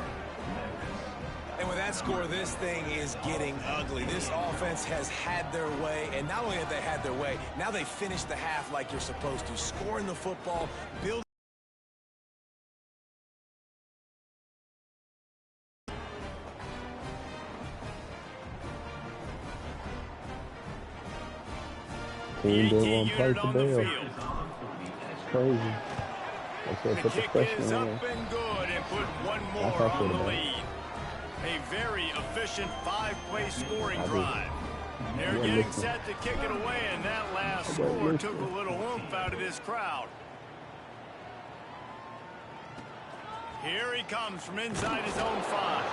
Speaker 3: And with that score, this thing is getting ugly. This offense has had their way, and not only have they had their way, now they finished the half like you're supposed to, scoring the football, building.
Speaker 4: Team didn't want to play
Speaker 1: unit
Speaker 4: for
Speaker 1: on the
Speaker 4: Bell.
Speaker 1: field.
Speaker 4: It's crazy. They said
Speaker 1: The
Speaker 4: put the
Speaker 1: kick is
Speaker 4: freshman
Speaker 1: up
Speaker 4: in.
Speaker 1: and good and put one
Speaker 4: I
Speaker 1: more
Speaker 4: thought
Speaker 1: on the
Speaker 4: so.
Speaker 1: lead. A very efficient 5-play scoring
Speaker 4: I did.
Speaker 1: drive. They're
Speaker 4: Yeah,
Speaker 1: getting
Speaker 4: listen.
Speaker 1: set to kick it away, and that last
Speaker 4: I
Speaker 1: score
Speaker 4: listen.
Speaker 1: took a little oomph out of this crowd. Here he comes from inside his own 5.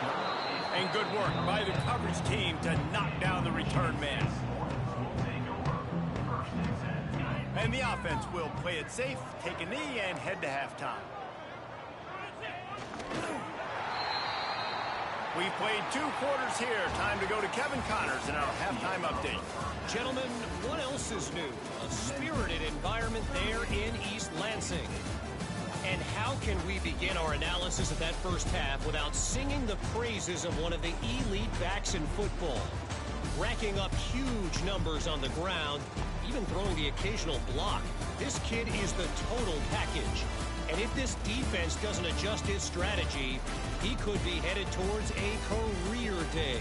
Speaker 1: And good work by the coverage team to knock down the return man. And the offense will play it safe, take a knee, and head to halftime. We've played 2 quarters here. Time to go to Kevin Connors in our halftime update.
Speaker 5: Gentlemen, what else is new? A spirited environment there in East Lansing. And how can we begin our analysis of that first half without singing the praises of one of the elite backs in football? Racking up huge numbers on the ground, even throwing the occasional block. This kid is the total package. And if this defense doesn't adjust his strategy, he could be headed towards a career day.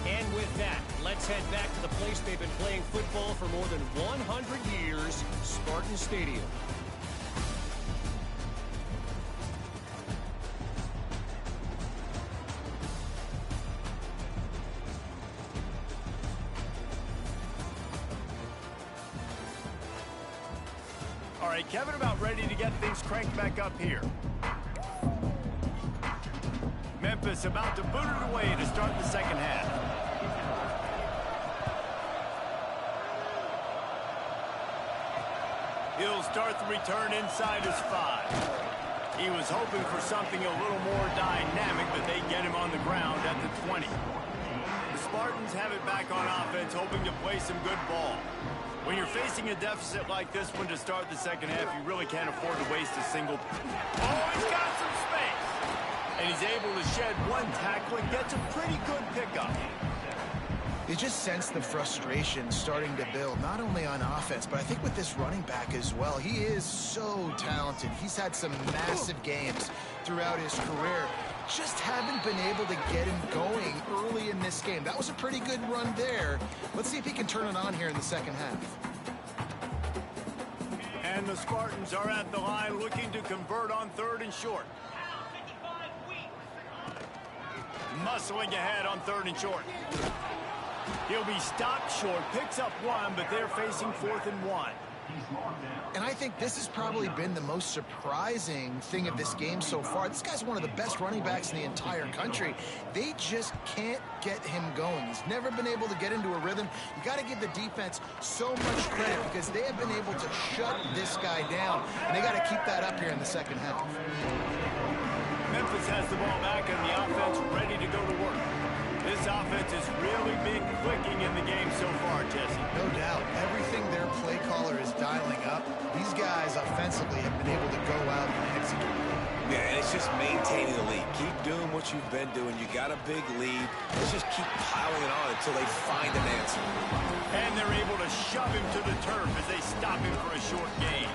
Speaker 5: And with that, let's head back to the place they've been playing football for more than 100 years, Spartan Stadium.
Speaker 1: All right, Kevin, about ready to get things cranked back up here. Memphis about to boot it away to start the second half. He'll start the return inside his 5. He was hoping for something a little more dynamic, but they get him on the ground at the 20. The Spartans have it back on offense, hoping to play some good ball. When you're facing a deficit like this one to start the second half, you really can't afford to waste a single... Oh, he's got some space! And he's able to shed one tackle and gets a pretty good pickup.
Speaker 2: You just sense the frustration starting to build, not only on offense, but I think with this running back as well. He is so talented. He's had some massive games throughout his career. Just haven't been able to get him going early in this game. That was a pretty good run there. Let's see if he can turn it on here in the second half.
Speaker 1: And the Spartans are at the line looking to convert on 3rd and short. Muscling ahead on 3rd and short. He'll be stopped short, picks up 1, but they're facing 4th and 1.
Speaker 2: And I think this has probably been the most surprising thing of this game so far. This guy's one of the best running backs in the entire country. They just can't get him going. He's never been able to get into a rhythm. You got to give the defense so much credit because they have been able to shut this guy down. And they got to keep that up here in the second half.
Speaker 1: Memphis has the ball back and the offense ready to go to work. This offense has really been clicking in the game so far, Jesse.
Speaker 2: No doubt. Everything their play caller is dialing up, these guys offensively have been able to go out and execute.
Speaker 3: Yeah, and it's just maintaining the lead. Keep doing what you've been doing. You got a big lead. Let's just keep piling it on until they find an answer.
Speaker 1: And they're able to shove him to the turf as they stop him for a short gain.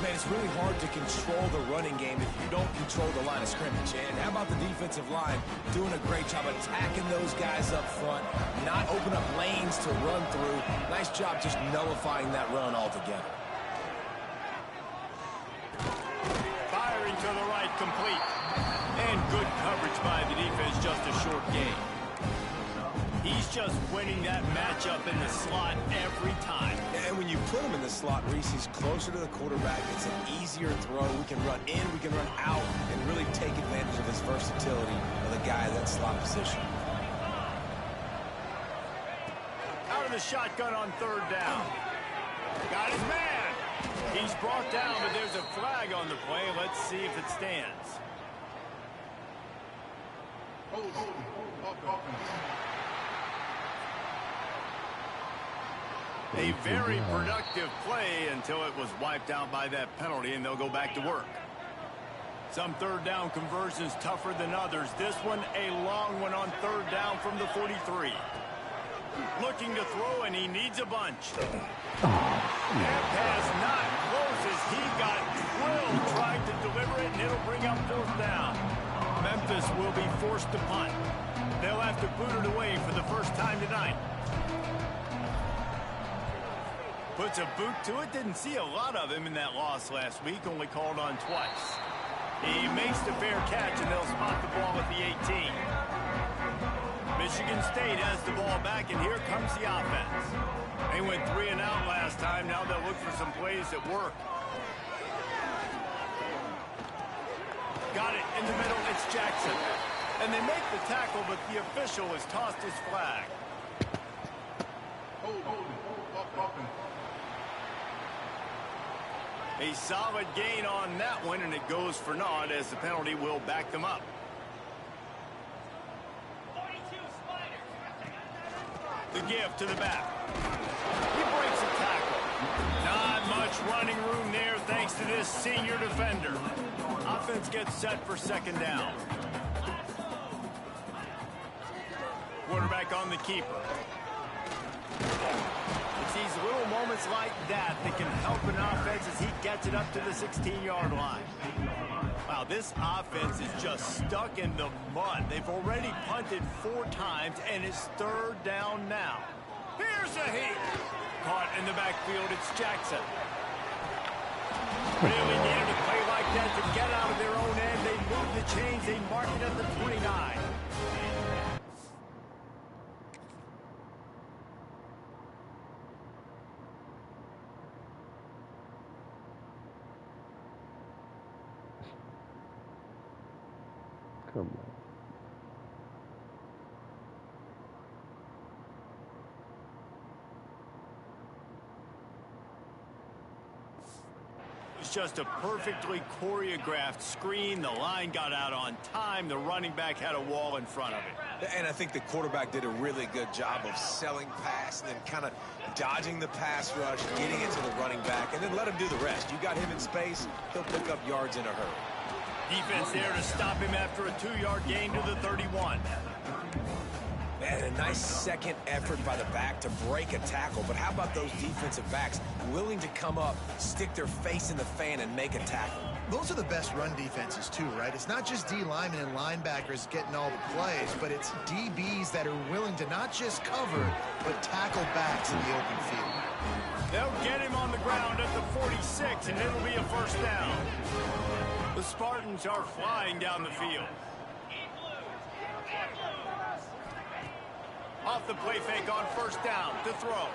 Speaker 3: Man, it's really hard to control the running game if you don't control the line of scrimmage. And how about the defensive line doing a great job attacking those guys up front, not open up lanes to run through. Nice job just nullifying that run altogether.
Speaker 1: Firing to the right, complete. And good coverage by the defense, just a short gain. He's just winning that matchup in the slot every time.
Speaker 3: And when you put him in the slot, Reese, he's closer to the quarterback. It's an easier throw. We can run in, we can run out, and really take advantage of his versatility of the guy in that slot position.
Speaker 1: Out of the shotgun on 3rd down. Got his man. He's brought down, but there's a flag on the play. Let's see if it stands. A very productive play until it was wiped out by that penalty, and they'll go back to work. Some 3rd down conversions tougher than others. This one, a long one on 3rd down from the 43. Looking to throw, and he needs a bunch. That pass not close as he got drilled trying to deliver it, and it'll bring up 4th down. Memphis will be forced to punt. They'll have to boot it away for the first time tonight. Puts a boot to it. Didn't see a lot of him in that loss last week. Only called on twice. He makes the fair catch, and they'll spot the ball at the 18. Michigan State has the ball back, and here comes the offense. They went 3 and out last time. Now they'll look for some plays that work. Got it in the middle. It's Jackson. And they make the tackle, but the official has tossed his flag. A solid gain on that one, and it goes for naught as the penalty will back them up. The give to the back. He breaks a tackle. Not much running room there thanks to this senior defender. Offense gets set for 2nd down. Quarterback on the keeper. It's these little moments like that that can help an offense as he gets gets it up to the 16-yard line. Wow, this offense is just stuck in the mud. They've already punted 4 times, and it's 3rd down now. Here's a heat. Caught in the backfield, it's Jackson. Really needed a play like that to get out of their own end. They move the chains. They mark it at the 29.
Speaker 4: Come on.
Speaker 1: It's just a perfectly choreographed screen. The line got out on time. The running back had a wall in front of it.
Speaker 3: And I think the quarterback did a really good job of selling pass and then kind of dodging the pass rush, getting it to the running back, and then let him do the rest. You got him in space, he'll pick up yards in a hurry.
Speaker 1: Defense there to stop him after a 2-yard gain to the 31.
Speaker 3: Man, a nice second effort by the back to break a tackle. But how about those defensive backs willing to come up, stick their face in the fan, and make a tackle?
Speaker 2: Those are the best run defenses, too, right? It's not just D linemen and linebackers getting all the plays, but it's DBs that are willing to not just cover, but tackle backs in the open field.
Speaker 1: They'll get him on the ground at the 46, and it'll be a 1st down. The Spartans are flying down the field. Off the play fake on 1st down to throw.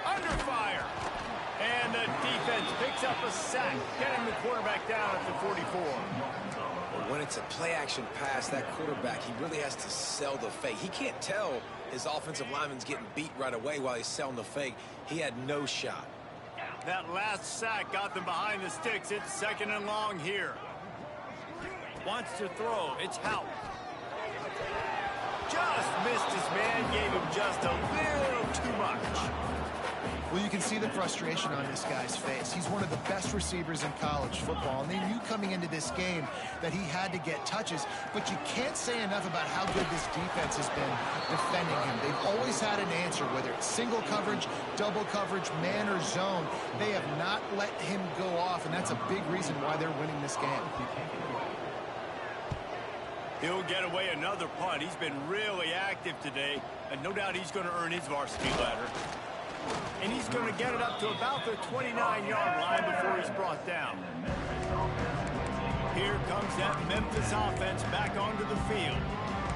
Speaker 1: Under fire. And the defense picks up a sack, getting the quarterback down at the 44.
Speaker 3: Well, when it's a play-action pass, that quarterback, he really has to sell the fake. He can't tell his offensive lineman's getting beat right away while he's selling the fake. He had no shot.
Speaker 1: That last sack got them behind the sticks. It's 2nd and long here. Wants to throw. It's Hout. Just missed his man. Gave him just a little too much.
Speaker 2: Well, you can see the frustration on this guy's face. He's one of the best receivers in college football, and they knew coming into this game that he had to get touches, but you can't say enough about how good this defense has been defending him. They've always had an answer, whether it's single coverage, double coverage, man or zone. They have not let him go off, and that's a big reason why they're winning this game.
Speaker 1: He'll get away another punt. He's been really active today, and no doubt he's going to earn his varsity ladder. And he's going to get it up to about the 29-yard line before he's brought down. Here comes that Memphis offense back onto the field.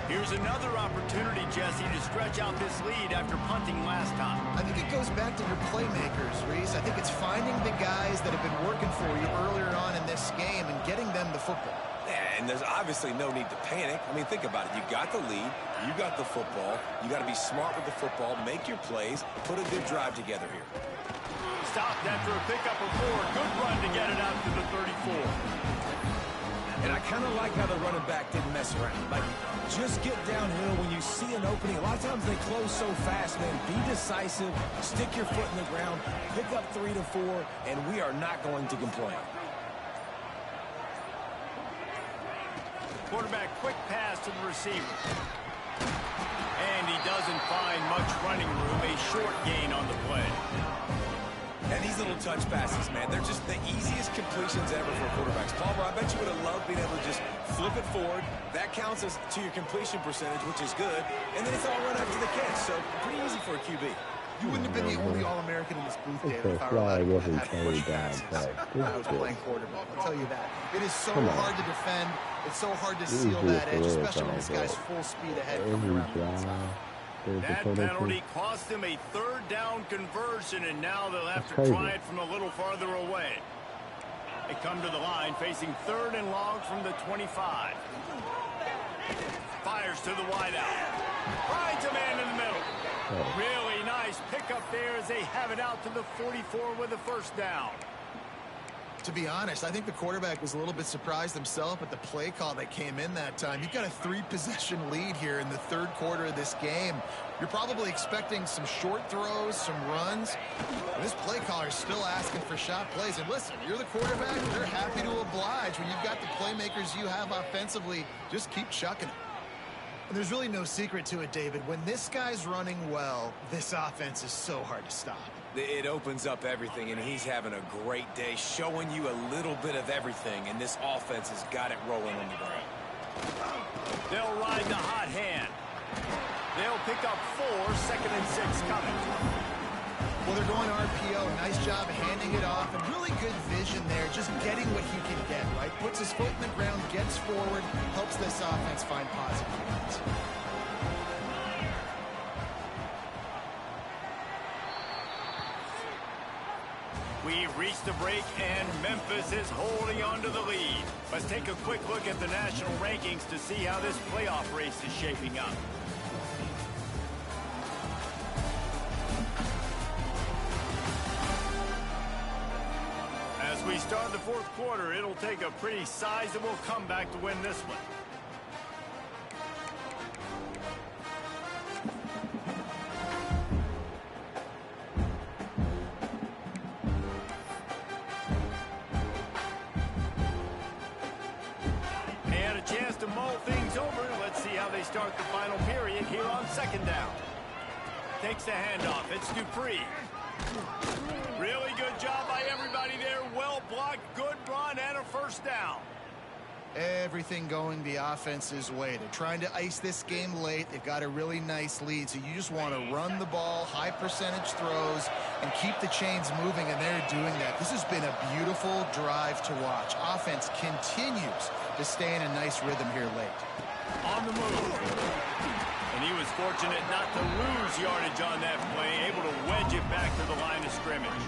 Speaker 1: Here's another opportunity, Jesse, to stretch out this lead after punting last time.
Speaker 2: I think it goes back to your playmakers, Reese. I think it's finding the guys that have been working for you earlier on in this game and getting them the football.
Speaker 3: And there's obviously no need to panic. I mean, think about it. You got the lead. You got the football. You got to be smart with the football, make your plays, put a good drive together here.
Speaker 1: Stopped after a pickup of 4. Good run to get it out to the 34.
Speaker 3: And I kind of like how the running back didn't mess around. Like, just get downhill when you see an opening. A lot of times they close so fast, man. Be decisive, stick your foot in the ground, pick up 3 to 4, and we are not going to complain.
Speaker 1: Quarterback quick pass to the receiver. And he doesn't find much running room. A short gain on the play.
Speaker 3: And these little touch passes, man, they're just the easiest completions ever for quarterbacks. Palmer, I bet you would have loved being able to just flip it forward. That counts as to your completion percentage, which is good. And then it's all run after the catch, so pretty easy for a QB.
Speaker 2: You wouldn't have been the only All-American in this booth, David, if I were allowed to have push passes when I was playing quarterback. I'll tell you that. It is so hard to defend. It's so hard to seal that edge, especially when this guy's full speed ahead coming around the outside.
Speaker 1: That penalty cost them a 3rd down conversion, and now they'll have to try it from a little farther away. They come to the line facing 3rd and long from the 25. Fires to the wideout. Finds a man in the middle. Really nice pickup there as they have it out to the 44 with a 1st down.
Speaker 2: To be honest, I think the quarterback was a little bit surprised himself at the play call that came in that time. You've got a 3-possession lead here in the 3rd quarter of this game. You're probably expecting some short throws, some runs. And this play caller is still asking for shot plays. And listen, you're the quarterback. They're happy to oblige. When you've got the playmakers you have offensively, just keep chucking it. And there's really no secret to it, David. When this guy's running well, this offense is so hard to stop.
Speaker 3: It opens up everything, and he's having a great day, showing you a little bit of everything, and this offense has got it rolling on the ground.
Speaker 1: They'll ride the hot hand. They'll pick up 4, 2nd and 6 coming.
Speaker 2: Well, they're going RPO. Nice job handing it off, and really good vision there, just getting what he can get, right? Puts his foot in the ground, gets forward, helps this offense find positive points.
Speaker 1: We've reached the break, and Memphis is holding on to the lead. Let's take a quick look at the national rankings to see how this playoff race is shaping up. As we start the 4th quarter, it'll take a pretty sizable comeback to win this one. And a chance to mull things over. Let's see how they start the final period here on 2nd down. Takes the handoff. It's Dupree. Really good job by everybody there. Well blocked, good run, and a 1st down.
Speaker 2: Everything going the offense's way. They're trying to ice this game late. They've got a really nice lead, so you just want to run the ball, high percentage throws, and keep the chains moving, and they're doing that. This has been a beautiful drive to watch. Offense continues to stay in a nice rhythm here late.
Speaker 1: On the move. And he was fortunate not to lose yardage on that play, able to wedge it back to the line of scrimmage.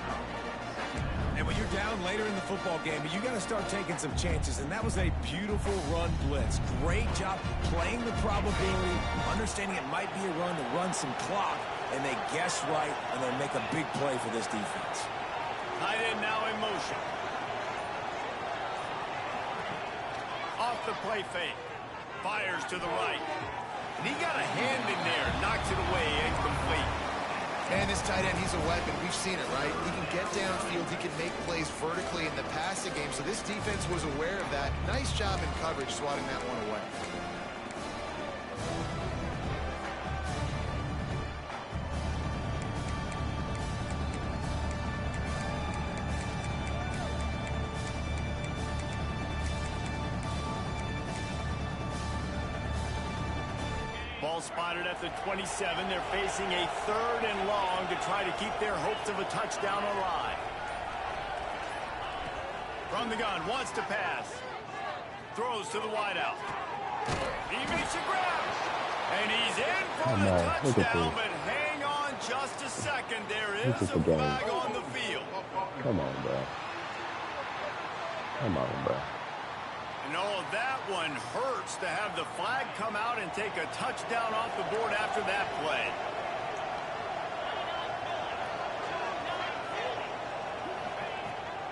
Speaker 3: And when you're down later in the football game, you got to start taking some chances, and that was a beautiful run blitz. Great job playing the probability, understanding it might be a run to run some clock, and they guess right, and they make a big play for this defense.
Speaker 1: Tight end now in motion. Off the play fake. Fires to the right. And he got a hand in there, knocks it away, incomplete.
Speaker 2: And this tight end, he's a weapon. We've seen it, right? He can get downfield. He can make plays vertically in the passing game. So this defense was aware of that. Nice job in coverage, swatting that one away.
Speaker 1: Ball spotted at the 27. They're facing a 3rd and long to try to keep their hopes of a touchdown alive. From the gun, wants to pass. Throws to the wideout. He makes a grab. And he's in for the touchdown, but hang on just a second. There is a flag on the field.
Speaker 4: Come on, bro. Come on, bro.
Speaker 1: And oh, that one hurts to have the flag come out and take a touchdown off the board after that play.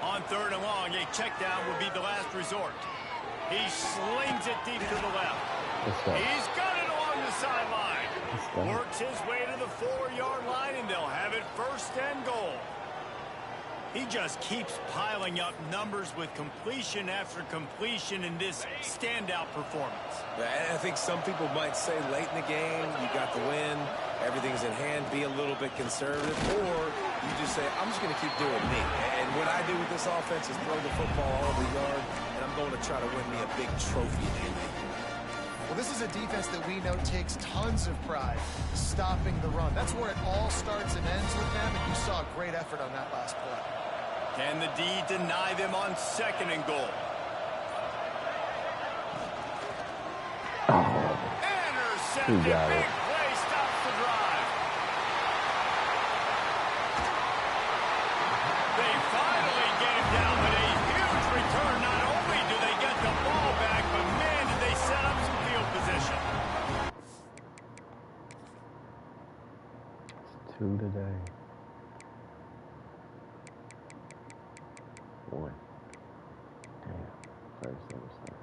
Speaker 1: On 3rd and long, a check down would be the last resort. He slings it deep to the left. He's got it along the sideline. Works his way to the 4-yard line, and they'll have it 1st and goal. He just keeps piling up numbers with completion after completion in this standout performance.
Speaker 3: I think some people might say late in the game, you got the win, everything's in hand, be a little bit conservative, or you just say, I'm just going to keep doing me. And what I do with this offense is throw the football all over the yard, and I'm going to try to win me a big trophy at the end.
Speaker 2: Well, this is a defense that we know takes tons of pride stopping the run. That's where it all starts and ends with them, and you saw a great effort on that last play.
Speaker 1: Can the D deny them on 2nd and goal? Intercepted. Big play stops the drive. They finally get him down with a huge return. Not only do they get the ball back, but man, did they set up some field position.
Speaker 4: It's 2 today. 1. Damn. First interception.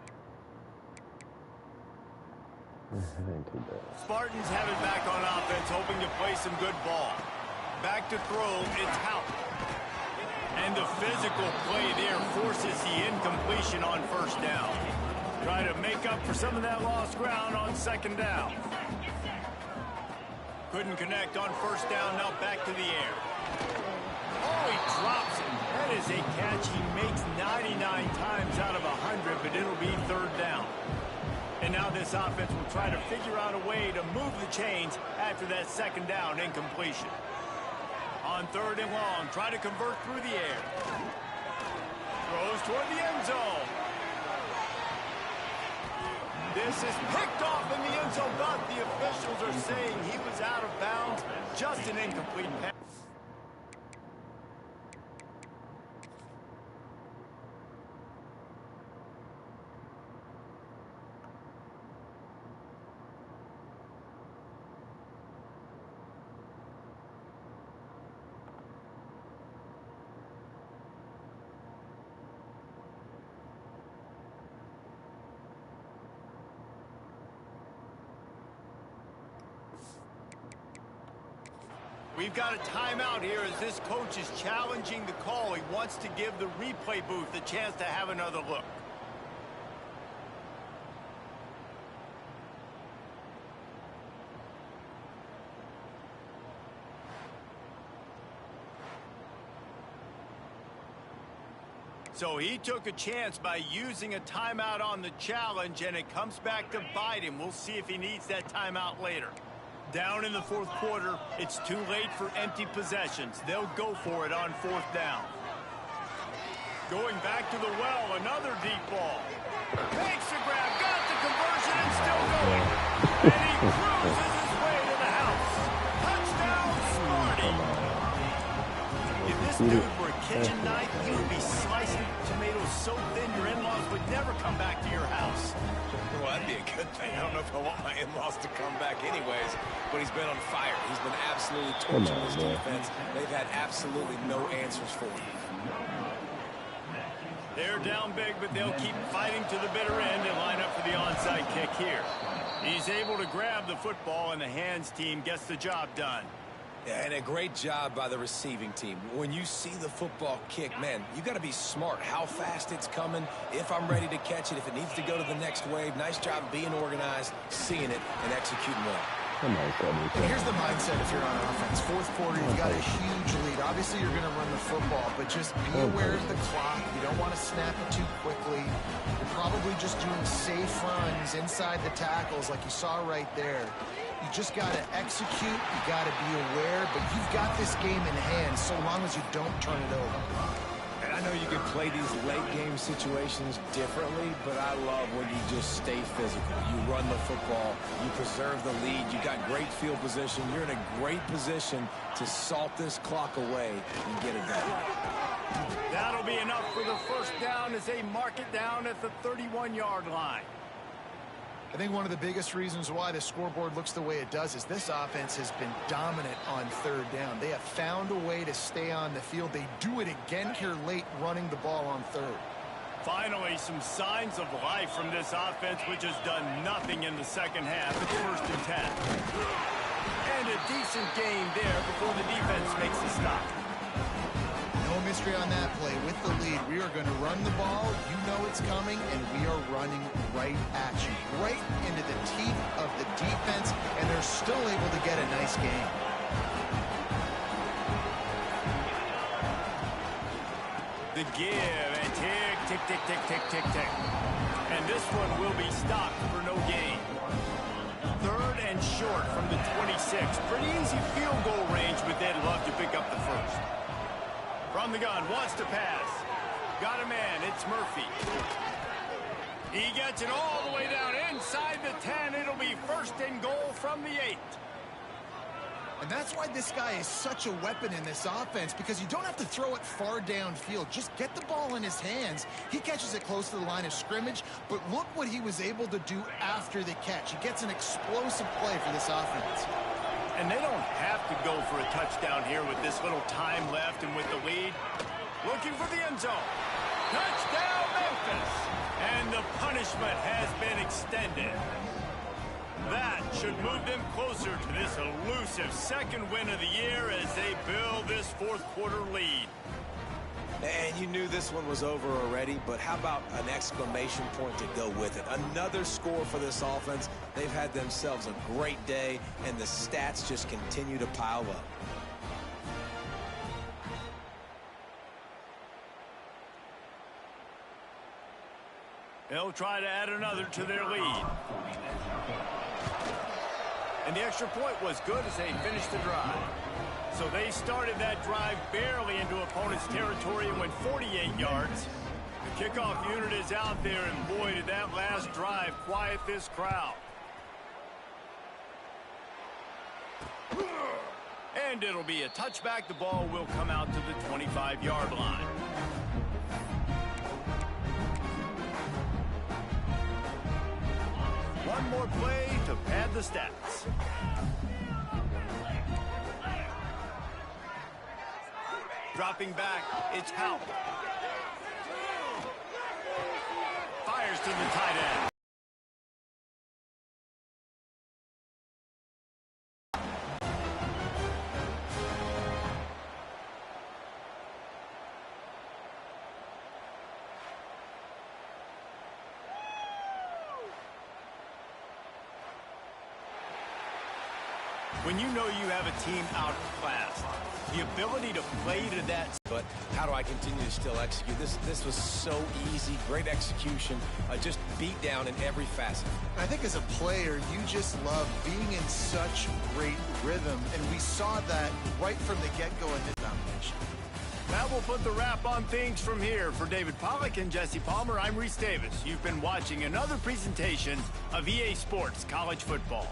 Speaker 4: It ain't too bad.
Speaker 1: Spartans have it back on offense, hoping to play some good ball. Back to throw, it's Hout. And the physical play there forces the incompletion on 1st down. Try to make up for some of that lost ground on second down. Couldn't connect on first down, now back to the air. Oh, he drops it. That is a catch he makes 99 times out of 100, but it'll be third down. And now this offense will try to figure out a way to move the chains after that second down incompletion. On third and long, try to convert through the air. Throws toward the end zone. This is picked off in the end zone, but the officials are saying he was out of bounds. Just an incomplete pass. We've got a timeout here as this coach is challenging the call. He wants to give the replay booth a chance to have another look. So he took a chance by using a timeout on the challenge, and it comes back to bite him. We'll see if he needs that timeout later. Down in the fourth quarter, it's too late for empty possessions. They'll go for it on fourth down. Going back to the well, another deep ball. Makes the grab, got the conversion, and still going. And he cruises his way to the house. Touchdown, Smarty. If this dude were a kitchen knife, he would be slicing tomatoes so thin your in-laws would never come back to your house.
Speaker 3: Well, that'd be a good thing. I don't know if I want my in-laws to come back anyways, but he's been on fire. He's been absolutely torching this defense. They've had absolutely no answers for him.
Speaker 1: They're down big, but they'll keep fighting to the bitter end and line up for the onside kick here. He's able to grab the football, and the hands team gets the job done.
Speaker 3: Yeah, and a great job by the receiving team. When you see the football kick, man, you got to be smart how fast it's coming, if I'm ready to catch it, if it needs to go to the next wave. Nice job being organized, seeing it, and executing well.
Speaker 2: Here's the mindset if you're on offense. Fourth quarter, you've got a huge lead. Obviously, you're going to run the football, but just be aware of the clock. You don't want to snap it too quickly. You're probably just doing safe runs inside the tackles like you saw right there. You just got to execute. You got to be aware, but you've got this game in hand so long as you don't turn it over.
Speaker 3: And I know you can play these late-game situations differently, but I love when you just stay physical. You run the football. You preserve the lead. You got great field position. You're in a great position to salt this clock away and get it done.
Speaker 1: That'll be enough for the first down as they mark it down at the 31-yard line.
Speaker 2: I think one of the biggest reasons why the scoreboard looks the way it does is this offense has been dominant on third down. They have found a way to stay on the field. They do it again here late, running the ball on third.
Speaker 1: Finally, some signs of life from this offense, which has done nothing in the second half. It's 1st and 10. And a decent gain there before the defense makes the stop.
Speaker 2: No mystery on that play. With the lead, we are going to run the ball. You know it's coming, and we are running right at you, right into the teeth of the defense, and they're still able to get a nice gain.
Speaker 1: The give, and tick, tick, tick, tick, tick, tick, tick. And this one will be stopped for no gain. 3rd and short from the 26. Pretty easy field goal range, but they'd love to pick up the first. From the gun, wants to pass. Got a man, it's Murphy. He gets it all the way down inside the 10. It'll be 1st and goal from the 8.
Speaker 2: And that's why this guy is such a weapon in this offense, because you don't have to throw it far downfield. Just get the ball in his hands. He catches it close to the line of scrimmage, but look what he was able to do after the catch. He gets an explosive play for this offense.
Speaker 1: And they don't have to go for a touchdown here with this little time left and with the lead. Looking for the end zone. Touchdown, Memphis. And the punishment has been extended. That should move them closer to this elusive 2nd win of the year as they build this 4th quarter lead.
Speaker 3: And you knew this one was over already, but how about an exclamation point to go with it? Another score for this offense. They've had themselves a great day, and the stats just continue to pile up.
Speaker 1: They'll try to add another to their lead. And the extra point was good as they finished the drive. So they started that drive barely into opponent's territory and went 48 yards. The kickoff unit is out there, and boy, did that last drive quiet this crowd. And it'll be a touchback. The ball will come out to the 25-yard line. One more play to pad the stats. Dropping back, it's Howell. Fires to the tight end. When you know you have a team outclassed, the ability to play to that.
Speaker 3: But how do I continue to still execute? This was so easy. Great execution. Just beat down in every facet.
Speaker 2: I think as a player, you just love being in such great rhythm, and we saw that right from the get-go in this combination.
Speaker 1: That will put the wrap on things from here. For David Pollack and Jesse Palmer, I'm Reese Davis. You've been watching another presentation of EA Sports College Football.